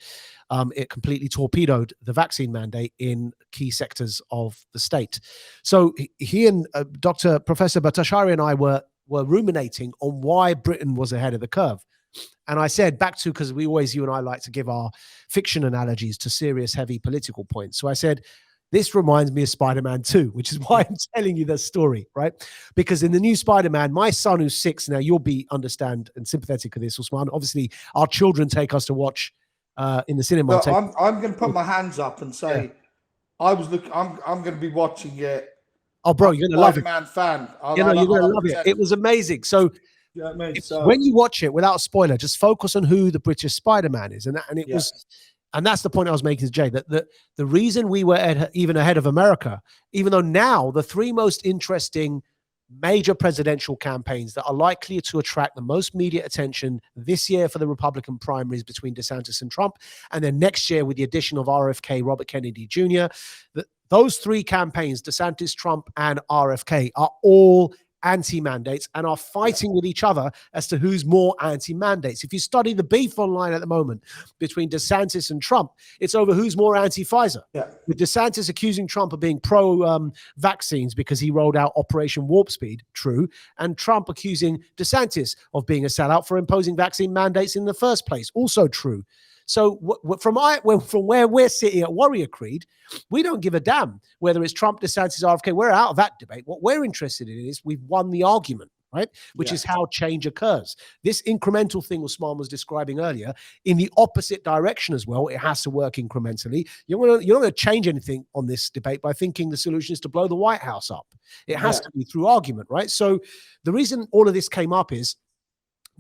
It completely torpedoed the vaccine mandate in key sectors of the state. So he and Professor Bhattacharya and I were ruminating on why Britain was ahead of the curve. And I said, back to, because you and I like to give our fiction analogies to serious, heavy political points. So I said, this reminds me of Spider-Man 2, which is why I'm telling you this story, right? Because in the new Spider-Man, my son who's 6, now you'll be understand and sympathetic of this, Usman. Obviously, our children take us to watch in the cinema. Look, I'm going to put my hands up and say, I'm going to be watching it. Oh, bro, you're going to love it. Spider-Man fan. You're going to love it. It was amazing. So, when you watch it, without a spoiler, just focus on who the British Spider-Man is, and that's the point I was making to Jay, that the reason we were even ahead of America, even though now the three most interesting major presidential campaigns that are likely to attract the most media attention this year for the Republican primaries between DeSantis and Trump, and then next year with the addition of RFK, Robert Kennedy Jr., those three campaigns, DeSantis, Trump, and RFK, are all anti-mandates and are fighting with each other as to who's more anti-mandates. If you study the beef online at the moment between DeSantis and Trump, it's over who's more anti-Pfizer. With DeSantis accusing Trump of being pro-vaccines because he rolled out Operation Warp Speed, true, and Trump accusing DeSantis of being a sellout for imposing vaccine mandates in the first place, also true. So from where we're sitting at Warrior Creed, we don't give a damn whether it's Trump, DeSantis, RFK. We're out of that debate. What we're interested in is we've won the argument, right? Which is how change occurs. This incremental thing Usman was describing earlier, in the opposite direction as well, it has to work incrementally. You're not going to change anything on this debate by thinking the solution is to blow the White House up. It has to be through argument, right? So the reason all of this came up is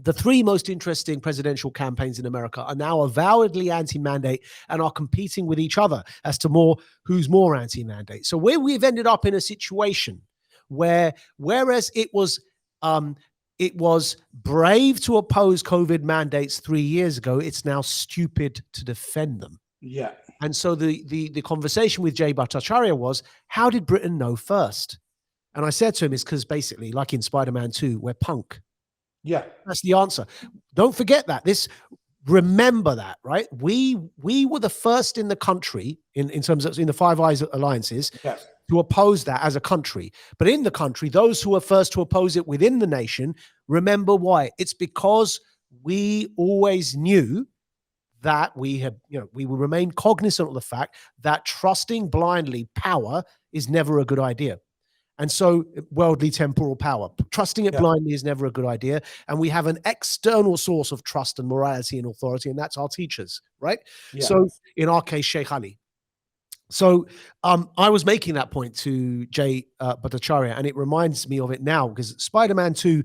the three most interesting presidential campaigns in America are now avowedly anti-mandate and are competing with each other as to who's more anti-mandate. So where we've ended up in a situation where, whereas it was brave to oppose COVID mandates 3 years ago, it's now stupid to defend them. Yeah. And so the conversation with Jay Bhattacharya was, how did Britain know first? And I said to him, it's because basically, like in Spider-Man 2, we're punk. Yeah, that's the answer. Don't forget that. Remember that, right? We were the first in the country in terms of in the Five Eyes alliances to oppose that as a country. But in the country, those who were first to oppose it within the nation, remember why? It's because we always knew that we would remain cognizant of the fact that trusting blindly power is never a good idea. And so worldly temporal power, trusting it blindly is never a good idea. And we have an external source of trust and morality and authority, and that's our teachers, right? Yeah. So in our case, Sheikh Ali. So I was making that point to Jay Bhattacharya, and it reminds me of it now because Spider-Man 2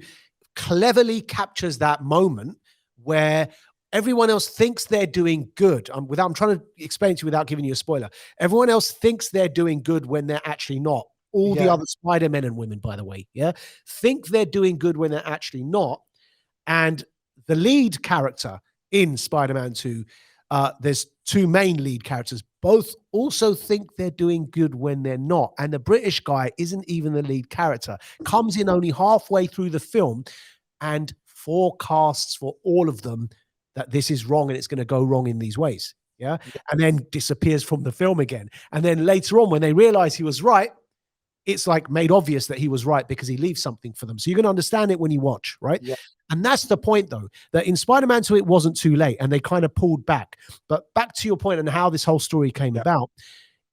cleverly captures that moment where Everyone else thinks they're doing good. I'm trying to explain to you without giving you a spoiler. Everyone else thinks they're doing good when they're actually not. All the Yeah. other Spider-Men and women, by the way, think they're doing good when they're actually not. And the lead character in Spider-Man 2, there's two main lead characters, both also think they're doing good when they're not. And the British guy isn't even the lead character, comes in only halfway through the film and forecasts for all of them that this is wrong and it's going to go wrong in these ways. Yeah. And then disappears from the film again. And then later on, when they realize he was right, it's like made obvious that he was right because he leaves something for them. So you're going to understand it when you watch, right? Yeah. And that's the point, though, that in Spider-Man 2, it wasn't too late and they kind of pulled back. But back to your point and how this whole story came about,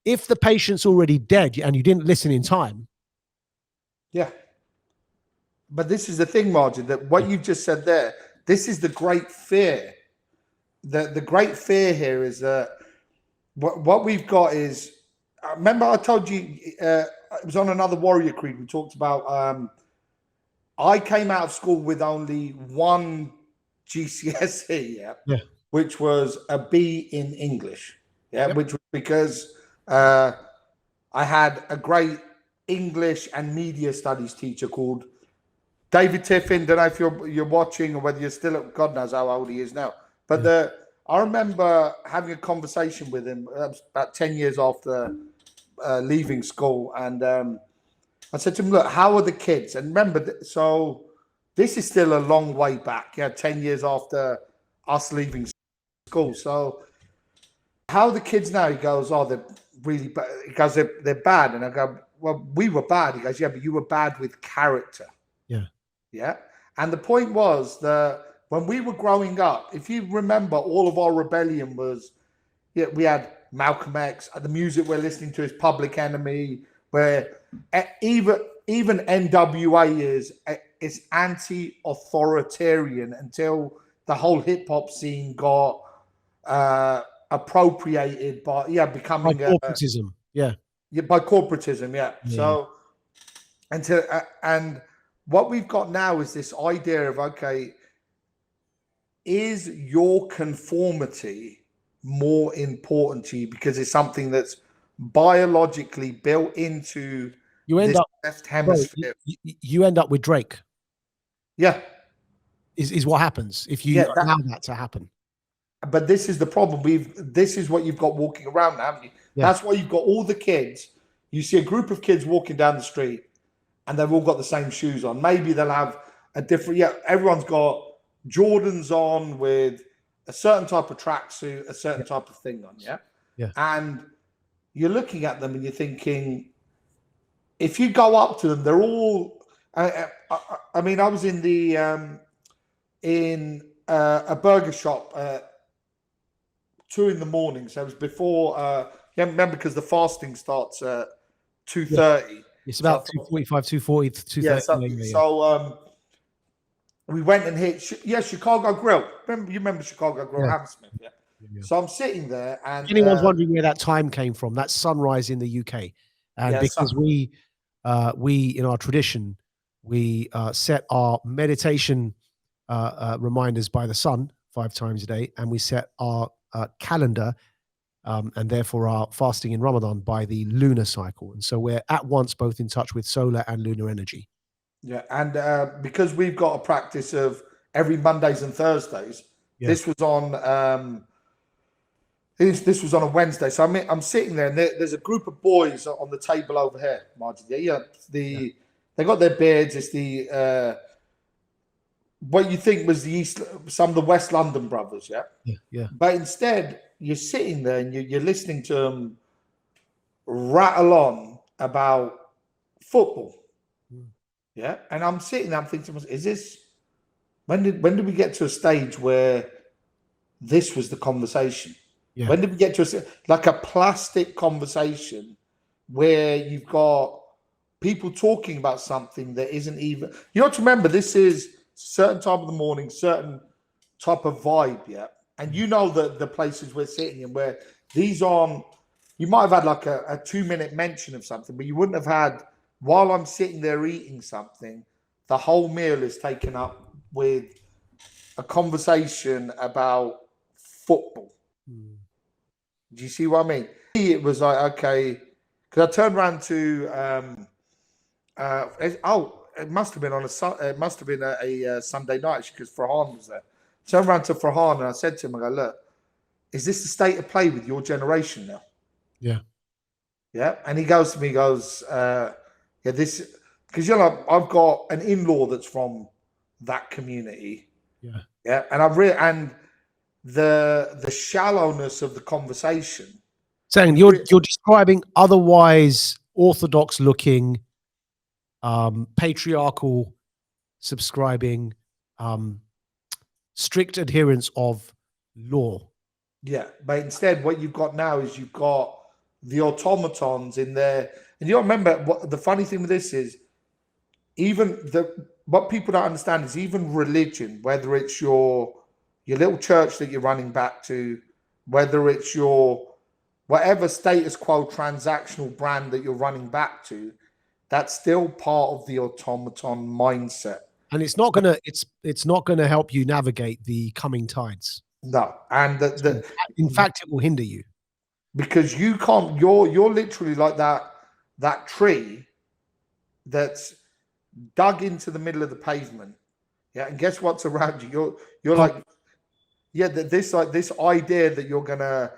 if the patient's already dead and you didn't listen in time. Yeah. But this is the thing, Maajid, that what you've just said there, this is the great fear. The great fear here is that what we've got is, remember I told you, it was on another Warrior Creed, we talked about, I came out of school with only one GCSE, which was a B in English, which was because I had a great English and media studies teacher called David Tiffin. Don't know if you're watching or whether you're still at, God knows how old he is now. But I remember having a conversation with him about 10 years after leaving school. And I said to him, look, how are the kids? And remember, so this is still a long way back, 10 years after us leaving school. So how are the kids now? He goes, oh, they're really bad. He goes, they're bad. And I go, well, we were bad. He goes, yeah, but you were bad with character. Yeah. And the point was that when we were growing up, if you remember, all of our rebellion was, we had Malcolm X, the music we're listening to is Public Enemy, where even NWA is anti-authoritarian until the whole hip hop scene got appropriated by becoming by corporatism. By corporatism. So and what we've got now is this idea of, okay, is your conformity more important to you because it's something that's biologically built into this left hemisphere? You end up with Drake. Is what happens if you allow that to happen. But this is the problem. This is what you've got walking around now, haven't you? That's why you've got all the kids. You see a group of kids walking down the street and they've all got the same shoes on. Maybe they'll have a different, everyone's got Jordans on with a certain type of tracksuit, a certain type of thing on, and you're looking at them and you're thinking, if you go up to them, they're all. I mean, I was in the in a burger shop at 2 a.m, so it was before. Remember, because the fasting starts at 2:30. It's about 2:45, 2:40, 2:30. So we went and hit Chicago Grill. You remember Chicago Grill, Hammersmith? So I'm sitting there, and if anyone's wondering where that time came from, that's sunrise in the UK, and because we in our tradition we set our meditation reminders by the sun 5 times a day, and we set our calendar and therefore our fasting in Ramadan by the lunar cycle, and so we're at once both in touch with solar and lunar energy. And because we've got a practice of every Mondays and Thursdays, this was on this was on a Wednesday. So I'm sitting there, and there's a group of boys on the table over here, Maajid. They got their beards. It's the what you think was some of the West London brothers, But instead, you're sitting there and you're listening to them rattle on about football. And I'm sitting there, I'm thinking to myself, is this, when did we get to a stage where this was the conversation? When did we get to like a plastic conversation where you've got people talking about something that isn't even, you have to remember, this is certain time of the morning, certain type of vibe, and you know that the places we're sitting in where these aren't, you might have had like a 2-minute mention of something, but you wouldn't have had, while I'm sitting there eating something, the whole meal is taken up with a conversation about football. Mm. Do you see what I mean? It was like, okay, because I turned around to it must have been it must have been a Sunday night because Farhan was there. Turned around to Farhan and I said to him, I go, look, is this the state of play with your generation now? Yeah. Yeah. And he goes to me, he goes, yeah, this, because you know, I've got an in-law that's from that community. Yeah. Yeah. And and the shallowness of the conversation. Saying you're describing otherwise orthodox looking, patriarchal, subscribing, strict adherence of law. Yeah, but instead, what you've got now is you've got the automatons in there, and you remember what the funny thing with this is, even what people don't understand is even religion, whether it's your little church that you're running back to, whether it's your whatever status quo transactional brand that you're running back to, that's still part of the automaton mindset. And it's not gonna it's not gonna help you navigate the coming tides. No, and In fact, it will hinder you because you can't. You're literally like that tree that's dug into the middle of the pavement. Yeah, and guess what's around you? You're like, yeah, this idea that you're gonna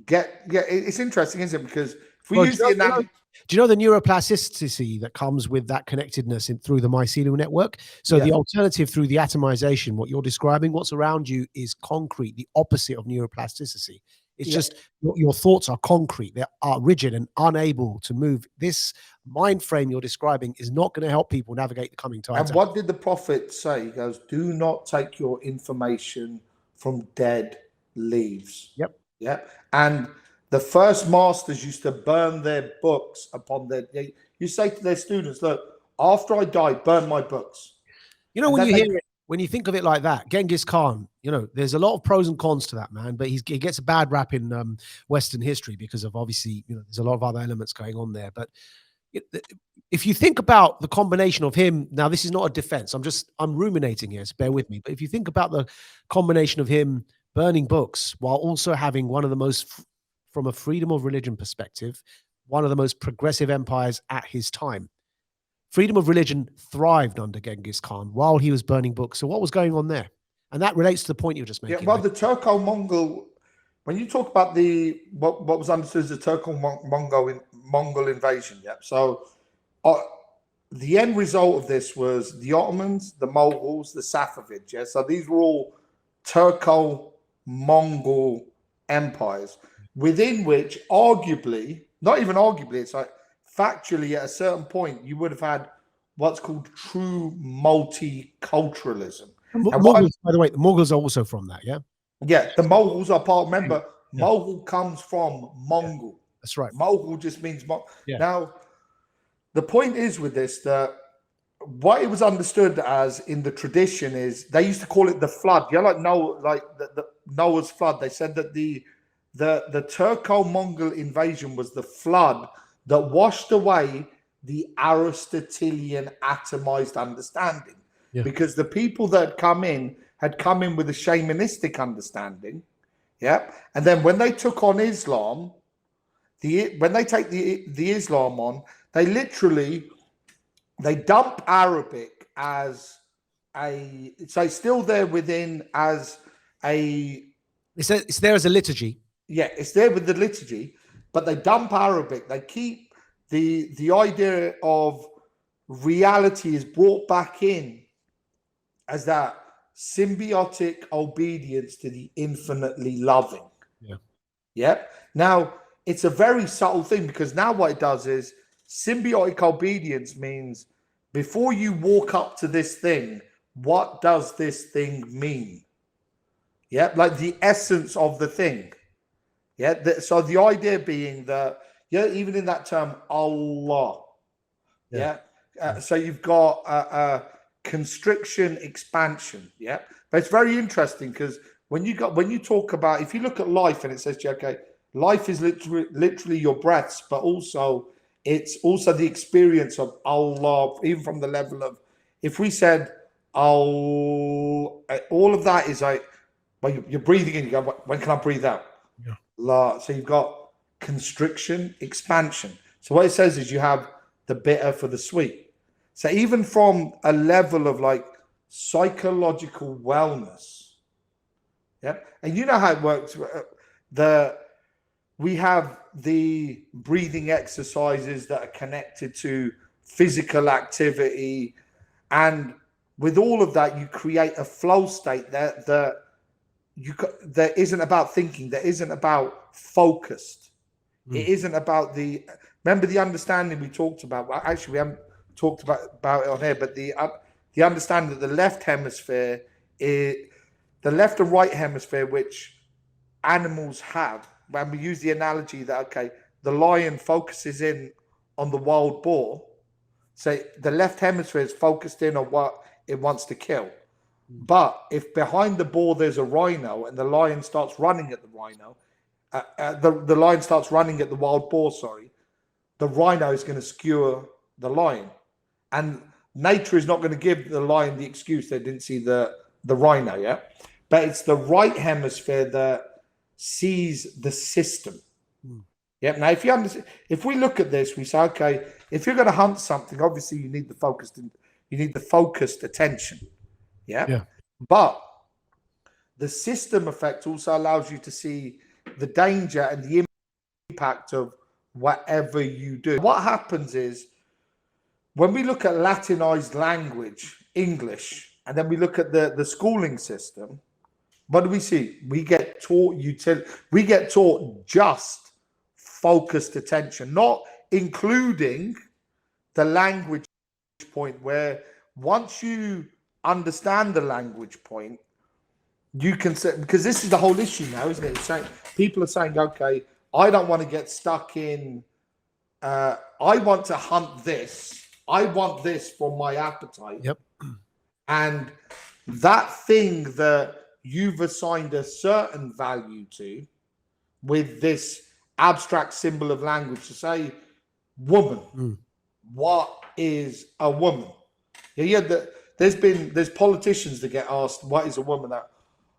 get. Yeah, it's interesting, isn't it? Because if we use the analogy. Do you know the neuroplasticity that comes with that connectedness through the mycelial network? So the alternative through the atomization, what you're describing, what's around you is concrete, the opposite of neuroplasticity. It's just your thoughts are concrete. They are rigid and unable to move. This mind frame you're describing is not going to help people navigate the coming times. And what did the prophet say? He goes, do not take your information from dead leaves. Yep. Yeah. And the first masters used to burn their books upon their. You say to their students, "Look, after I die, burn my books." You know, when you think of it like that, Genghis Khan. You know, there's a lot of pros and cons to that man, but he gets a bad rap in Western history because of obviously, you know, there's a lot of other elements going on there. But if you think about the combination of him, now this is not a defense. I'm ruminating here, so bear with me. But if you think about the combination of him burning books while also having one of the most from a freedom of religion perspective, one of the most progressive empires at his time. Freedom of religion thrived under Genghis Khan while he was burning books. So what was going on there? And that relates to the point you were just making. Yeah, well, the Turco-Mongol, when you talk about what was understood as the Turco-Mongol invasion, yeah. So the end result of this was the Ottomans, the Mongols, the Safavids, yeah. So these were all Turco-Mongol empires, within which arguably, not even arguably, it's like factually at a certain point, you would have had what's called true multiculturalism. Mongols, by the way, the Mongols are also from that, yeah? Yeah, the Mongols are part, remember, Mogul comes from Mongol. Yeah, that's right. Mogul just means Now, the point is with this, that what it was understood as in the tradition is they used to call it the flood. Yeah, like the Noah's flood. They said that the Turco-Mongol invasion was the flood that washed away the Aristotelian atomized understanding. Yeah. Because the people that had come in with a shamanistic understanding. Yeah. And then when they took on Islam, when they take the Islam on, they dump Arabic as so it's still there within as it's there as a liturgy. Yeah, it's there with the liturgy, but they dump Arabic. They keep the idea of reality is brought back in as that symbiotic obedience to the infinitely loving. Yeah. Yeah. Now, it's a very subtle thing because now what it does is symbiotic obedience means before you walk up to this thing, what does this thing mean? Yeah, like the essence of the thing. Yeah, so the idea being that, even in that term, Allah. Yeah. So you've got constriction, expansion. Yeah. But it's very interesting because when you talk about, if you look at life and it says, okay, life is literally your breaths, but also it's also the experience of Allah, even from the level of, if we said all of that is like, when you're breathing in, you go, when can I breathe out? Yeah. So you've got constriction, expansion. So what it says is you have the bitter for the sweet. So even from a level of like psychological wellness, yeah, and you know how it works. We have the breathing exercises that are connected to physical activity, and with all of that, you create a flow state that isn't about thinking, that isn't about focused. It isn't about remember the understanding we talked about. Well, actually, we haven't talked about it on here, but the understanding that the left hemisphere is the left and right hemisphere, which animals have. When we use the analogy that, okay, the lion focuses in on the wild boar, so the left hemisphere is focused in on what it wants to kill. But if behind the boar there's a rhino and the lion starts running at the rhino, the lion starts running at the wild boar, the rhino is going to skewer the lion. And nature is not going to give the lion the excuse they didn't see the rhino, yeah? But it's the right hemisphere that sees the system. Yeah. Now, if we look at this, we say, okay, if you're going to hunt something, obviously you need the focused attention. Yeah. Yeah. But the system effect also allows you to see the danger and the impact of whatever you do. What happens is when we look at Latinized language, English, and then we look at the schooling system, what do we see? We get taught just focused attention, not including the language point, where once you understand the language point, you can say, because this is the whole issue now, isn't it? It's saying, people are saying, okay, I don't want to get stuck in, I want to hunt this. I want this for my appetite. Yep. And that thing that you've assigned a certain value to with this abstract symbol of language, to say woman, what is a woman? There's politicians that get asked, what is a woman?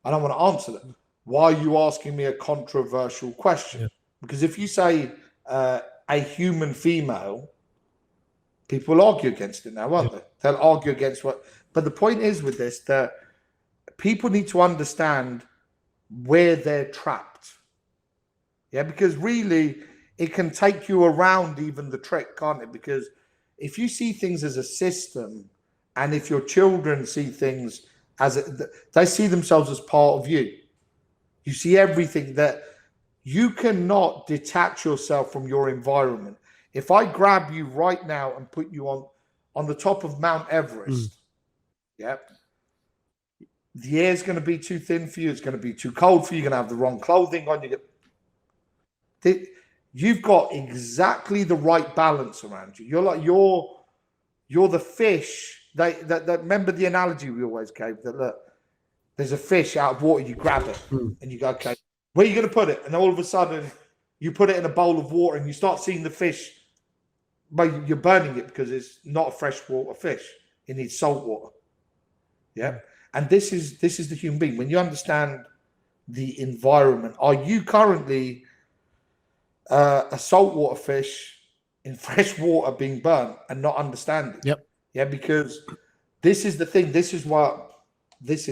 I don't want to answer that. Why are you asking me a controversial question? Yeah. Because if you say a human female, people will argue against it now, won't they? They'll argue against what. But the point is with this, that people need to understand where they're trapped. Yeah, because really it can take you around even the trick, can't it? Because if you see things as a system, and if your children see things they see themselves as part of you. You see everything, that you cannot detach yourself from your environment. If I grab you right now and put you on the top of Mount Everest, the air's going to be too thin for you. It's going to be too cold for you. You're going to have the wrong clothing on. You've got exactly the right balance around you. You're the fish. That remember the analogy we always gave, that look, there's a fish out of water, you grab it and you go, okay, where are you going to put it? And all of a sudden you put it in a bowl of water and you start seeing the fish, but you're burning it because it's not a freshwater fish. It needs salt water. Yeah. And this is the human being. When you understand the environment, are you currently a saltwater fish in fresh water being burnt and not understanding? Yep. Yeah, because this is the thing. This is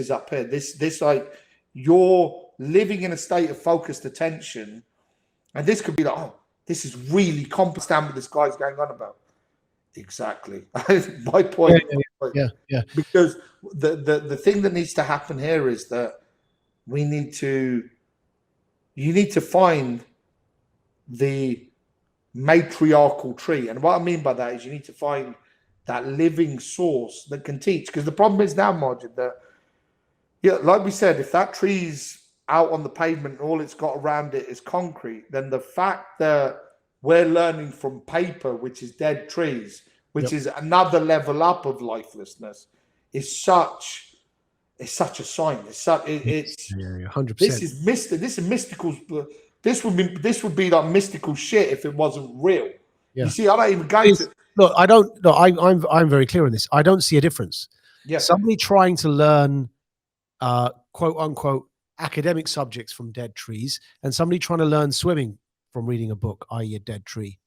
up here. This like, you're living in a state of focused attention, and this could be like, oh, this is really complex. What this guy's going on about. Exactly. My point. Yeah. Because the thing that needs to happen here is that you need to find the matriarchal tree, and what I mean by that is you need to find that living source that can teach. Because the problem is now, Maajid, that, like we said, if that tree's out on the pavement and all it's got around it is concrete, then the fact that we're learning from paper, which is dead trees, which is another level up of lifelessness, is such a sign. It's 100%. This is mystical. This would be like mystical shit if it wasn't real. Yeah. You see, I don't even go to. Look, I don't. No, I'm very clear on this. I don't see a difference. Yeah. Somebody trying to learn quote unquote academic subjects from dead trees, and somebody trying to learn swimming from reading a book, i.e., a dead tree.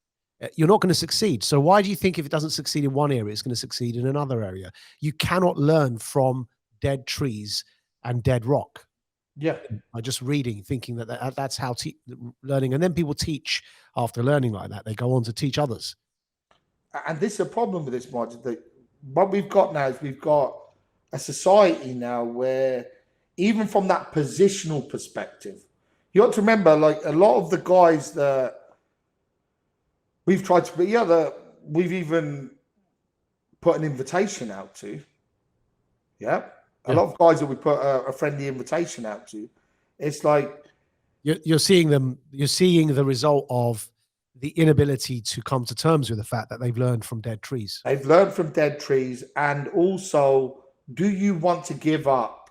You're not going to succeed. So why do you think if it doesn't succeed in one area, it's going to succeed in another area? You cannot learn from dead trees and dead rock. Yeah. By just reading, thinking that's how learning. And then people teach after learning like that. They go on to teach others. And this is a problem with this, Maajid, that what we've got now is we've got a society now where even from that positional perspective, you have to remember, like a lot of the guys that we've tried to be, we've even put an invitation out to. Yeah. A lot of guys that we put a friendly invitation out to, it's like you're seeing them, you're seeing the result of the inability to come to terms with the fact that they've learned from dead trees. They've learned from dead trees. And also, do you want to give up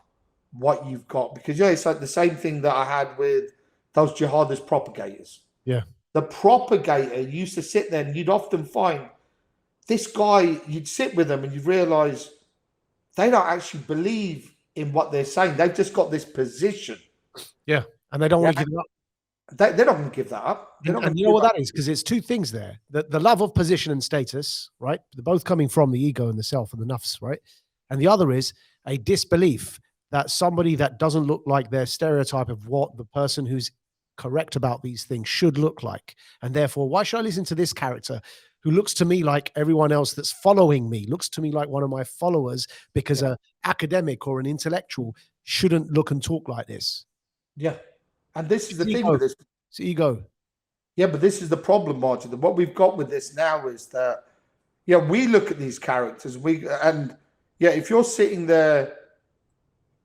what you've got? Because it's like the same thing that I had with those jihadist propagators. Yeah. The propagator used to sit there and you'd often find this guy, you'd sit with them and you'd realize they don't actually believe in what they're saying. They've just got this position. Yeah. And they don't want to give it up. They're not going to give that up. And you know what that is? Because it's two things there. The love of position and status, right? They're both coming from the ego and the self and the nafs, right? And the other is a disbelief that somebody that doesn't look like their stereotype of what the person who's correct about these things should look like. And therefore, why should I listen to this character who looks to me like everyone else that's following me, looks to me like one of my followers, because an academic or an intellectual shouldn't look and talk like this? Yeah. And this is the thing with this. It's ego. Yeah, but this is the problem, Martin. What we've got with this now is that, we look at these characters, if you're sitting there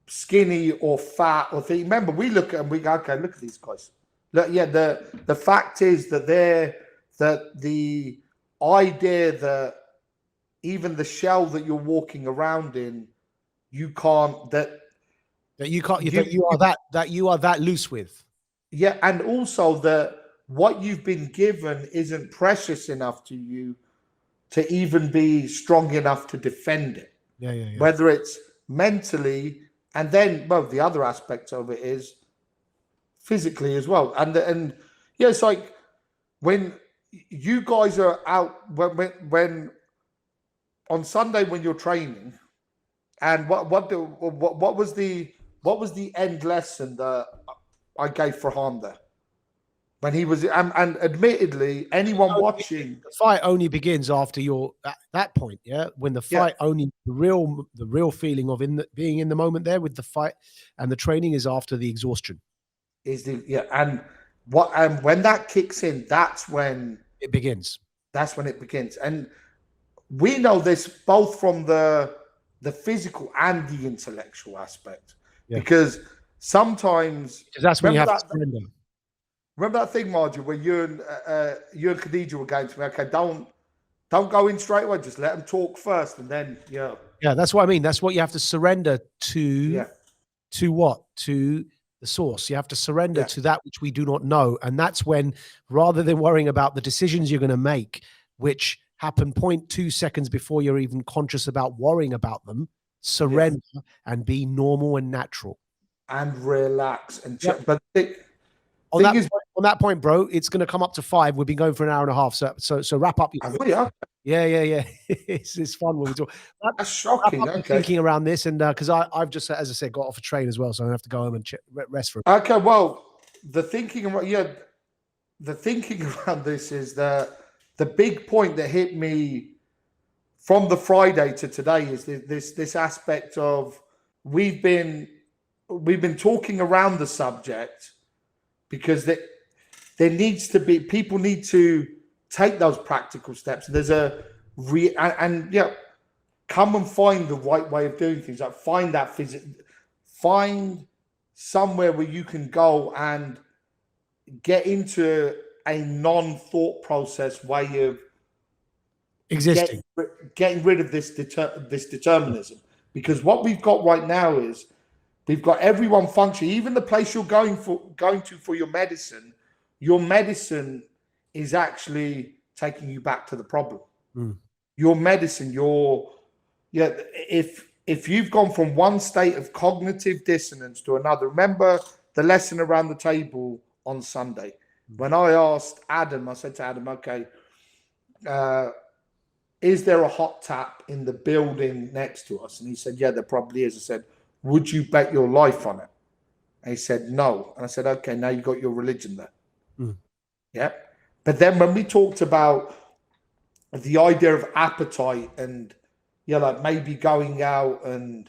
skinny or fat or thing, remember, we look at them, we go, okay, look at these guys. Look, the fact is that the idea that even the shell that you're walking around in, you are that loose with. Yeah, and also that what you've been given isn't precious enough to you to even be strong enough to defend it. Yeah. Whether it's mentally, and then, the other aspect of it is physically as well. And it's like when you guys are out, when on Sunday when you're training, and what was the end lesson that I gave Farhan there? When he was, and admittedly, anyone watching, the fight only begins after you're at that point. Yeah, when the fight only the real feeling of being in the moment there with the fight and the training is after the exhaustion. And when that kicks in, that's when it begins. That's when it begins, and we know this both from the physical and the intellectual aspect, because sometimes that's when you have to surrender. Remember that thing, Maajid, where you and Khadija were going to me, okay, don't go in straight away, just let them talk first, and then, Yeah, that's what I mean. That's what you have to surrender to. Yeah. To what? To the source. You have to surrender to that which we do not know. And that's when, rather than worrying about the decisions you're going to make, which happen 0.2 seconds before you're even conscious about worrying about them, surrender and be normal and natural. And relax and check. But on that point, bro, it's going to come up to 5. We've been going for an hour and a half. So wrap up. Yeah. It's fun when we talk. That's shocking. Okay. Thinking around this, and because I've just, as I said, got off a train as well, so I have to go home and rest for. Okay. Well, the thinking around this is that the big point that hit me from the Friday to today is this aspect of we've been talking around the subject. Because there needs to be, people need to take those practical steps. There's come and find the right way of doing things. Like find somewhere where you can go and get into a non-thought process way of existing, getting rid of this determinism. Because what we've got right now is, we've got everyone functioning. Even the place you're going to for your medicine is actually taking you back to the problem. Your medicine, if if you've gone from one state of cognitive dissonance to another, remember the lesson around the table on Sunday. When I asked Adam, I said to Adam, okay, is there a hot tap in the building next to us? And he said, yeah, there probably is. I said, would you bet your life on it? And he said, no. And I said, okay, now you got your religion there. Yeah. But then when we talked about the idea of appetite and, like maybe going out and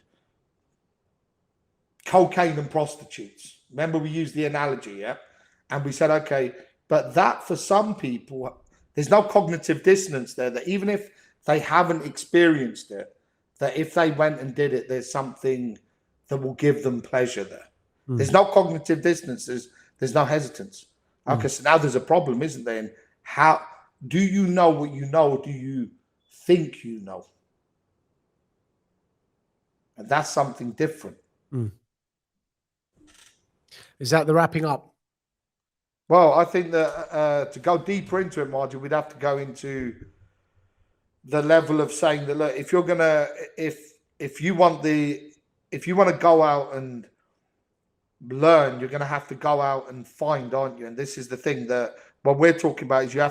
cocaine and prostitutes. Remember, we used the analogy, yeah? And we said, okay, but that for some people, there's no cognitive dissonance there, that even if they haven't experienced it, that if they went and did it, there's something that will give them pleasure there. There's no cognitive dissonance. There's no hesitance. Okay, so now there's a problem, isn't there? And how do you know what you know? Or do you think you know? And that's something different. Is that the wrapping up? Well, I think that to go deeper into it, Maajid, we'd have to go into the level of saying that, look, if you're gonna, if you want to go out and learn, you're going to have to go out and find, aren't you? And this is the thing that what we're talking about is you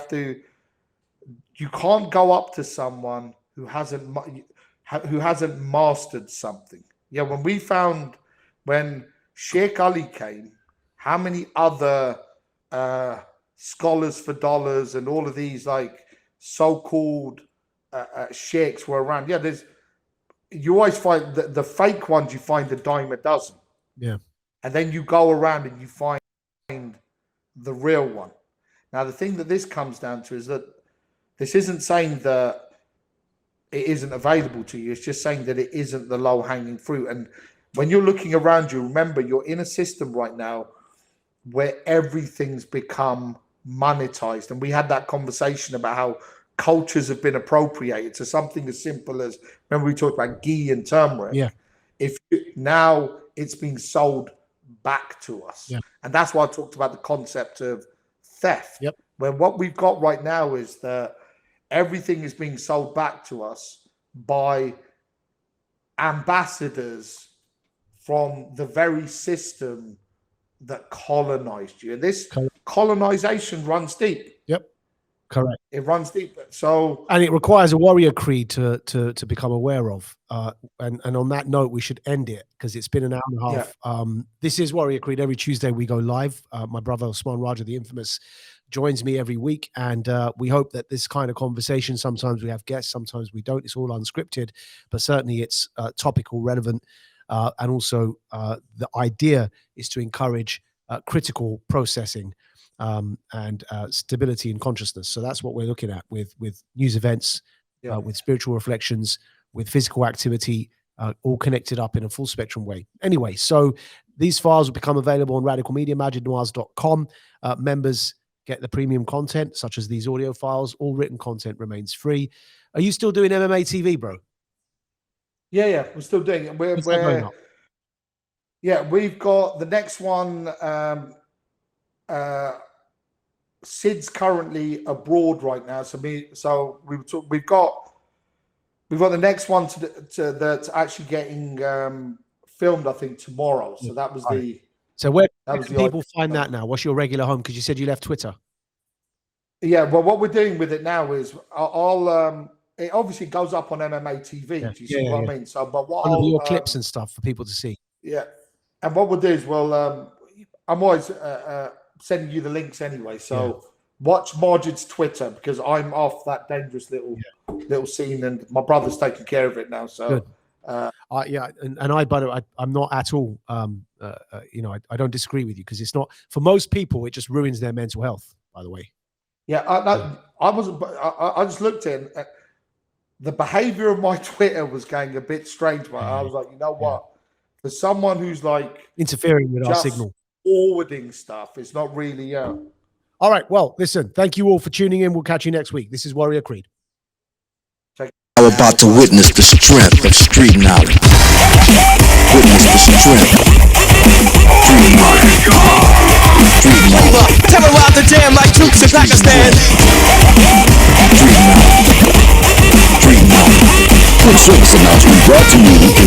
can't go up to someone who hasn't mastered something. Yeah, when Sheikh Ali came, how many other scholars for dollars and all of these like so-called sheikhs were around? Yeah, you always find the fake ones, you find a dime a dozen. Yeah. And then you go around and you find the real one. Now, the thing that this comes down to is that this isn't saying that it isn't available to you. It's just saying that it isn't the low-hanging fruit. And when you're looking around you, remember, you're in a system right now where everything's become monetized. And we had that conversation about how cultures have been appropriated. So something as simple as, remember we talked about ghee and turmeric. Yeah. Now it's being sold back to us. Yeah. And that's why I talked about the concept of theft. Yep. Where what we've got right now is that everything is being sold back to us by ambassadors from the very system that colonized you. And this colonization runs deep. Yep. Correct. It runs deep. So, and it requires a warrior creed to become aware of. And on that note, we should end it because it's been an hour and a half. Yeah. This is Warrior Creed. Every Tuesday we go live. My brother Usman Raja, the infamous, joins me every week, and we hope that this kind of conversation, sometimes we have guests, sometimes we don't. It's all unscripted, but certainly it's topical, relevant, and also the idea is to encourage critical processing and stability in consciousness. So that's what we're looking at with news events, with spiritual reflections, with physical activity, all connected up in a full spectrum way. Anyway, so these files will become available on Radical Media, maajidnawaz.com. Members get the premium content, such as these audio files. All written content remains free. Are you still doing MMA TV, bro? Yeah, we're still doing it. We've got the next one. Sid's currently abroad right now, so we've got the next one that's actually getting filmed, I think, tomorrow. So that was So where can people find that now? What's your regular home? Because you said you left Twitter. Yeah, well, what we're doing with it now is it obviously goes up on MMA TV. Yeah. Do you see what I mean? So, but what your clips and stuff for people to see. Yeah, and what we'll do is I'm always sending you the links anyway. So watch Maajid's Twitter because I'm off that dangerous little scene, and my brother's taking care of it now. So. Good. I'm not at all. I don't disagree with you because it's not for most people. It just ruins their mental health. By the way. Yeah, I just looked in. The behavior of my Twitter was going a bit strange, but I was like, you know what? For someone who's like interfering with our signal, forwarding stuff, it's not really. All right. Well, listen. Thank you all for tuning in. We'll catch you next week. This is Warrior Creed. I'm about to witness the strength of street knowledge. Witness the strength. Street knowledge. Street knowledge. Terrorize the jam like troops in Pakistan. Street knowledge. Street knowledge. Quick service announcement brought to you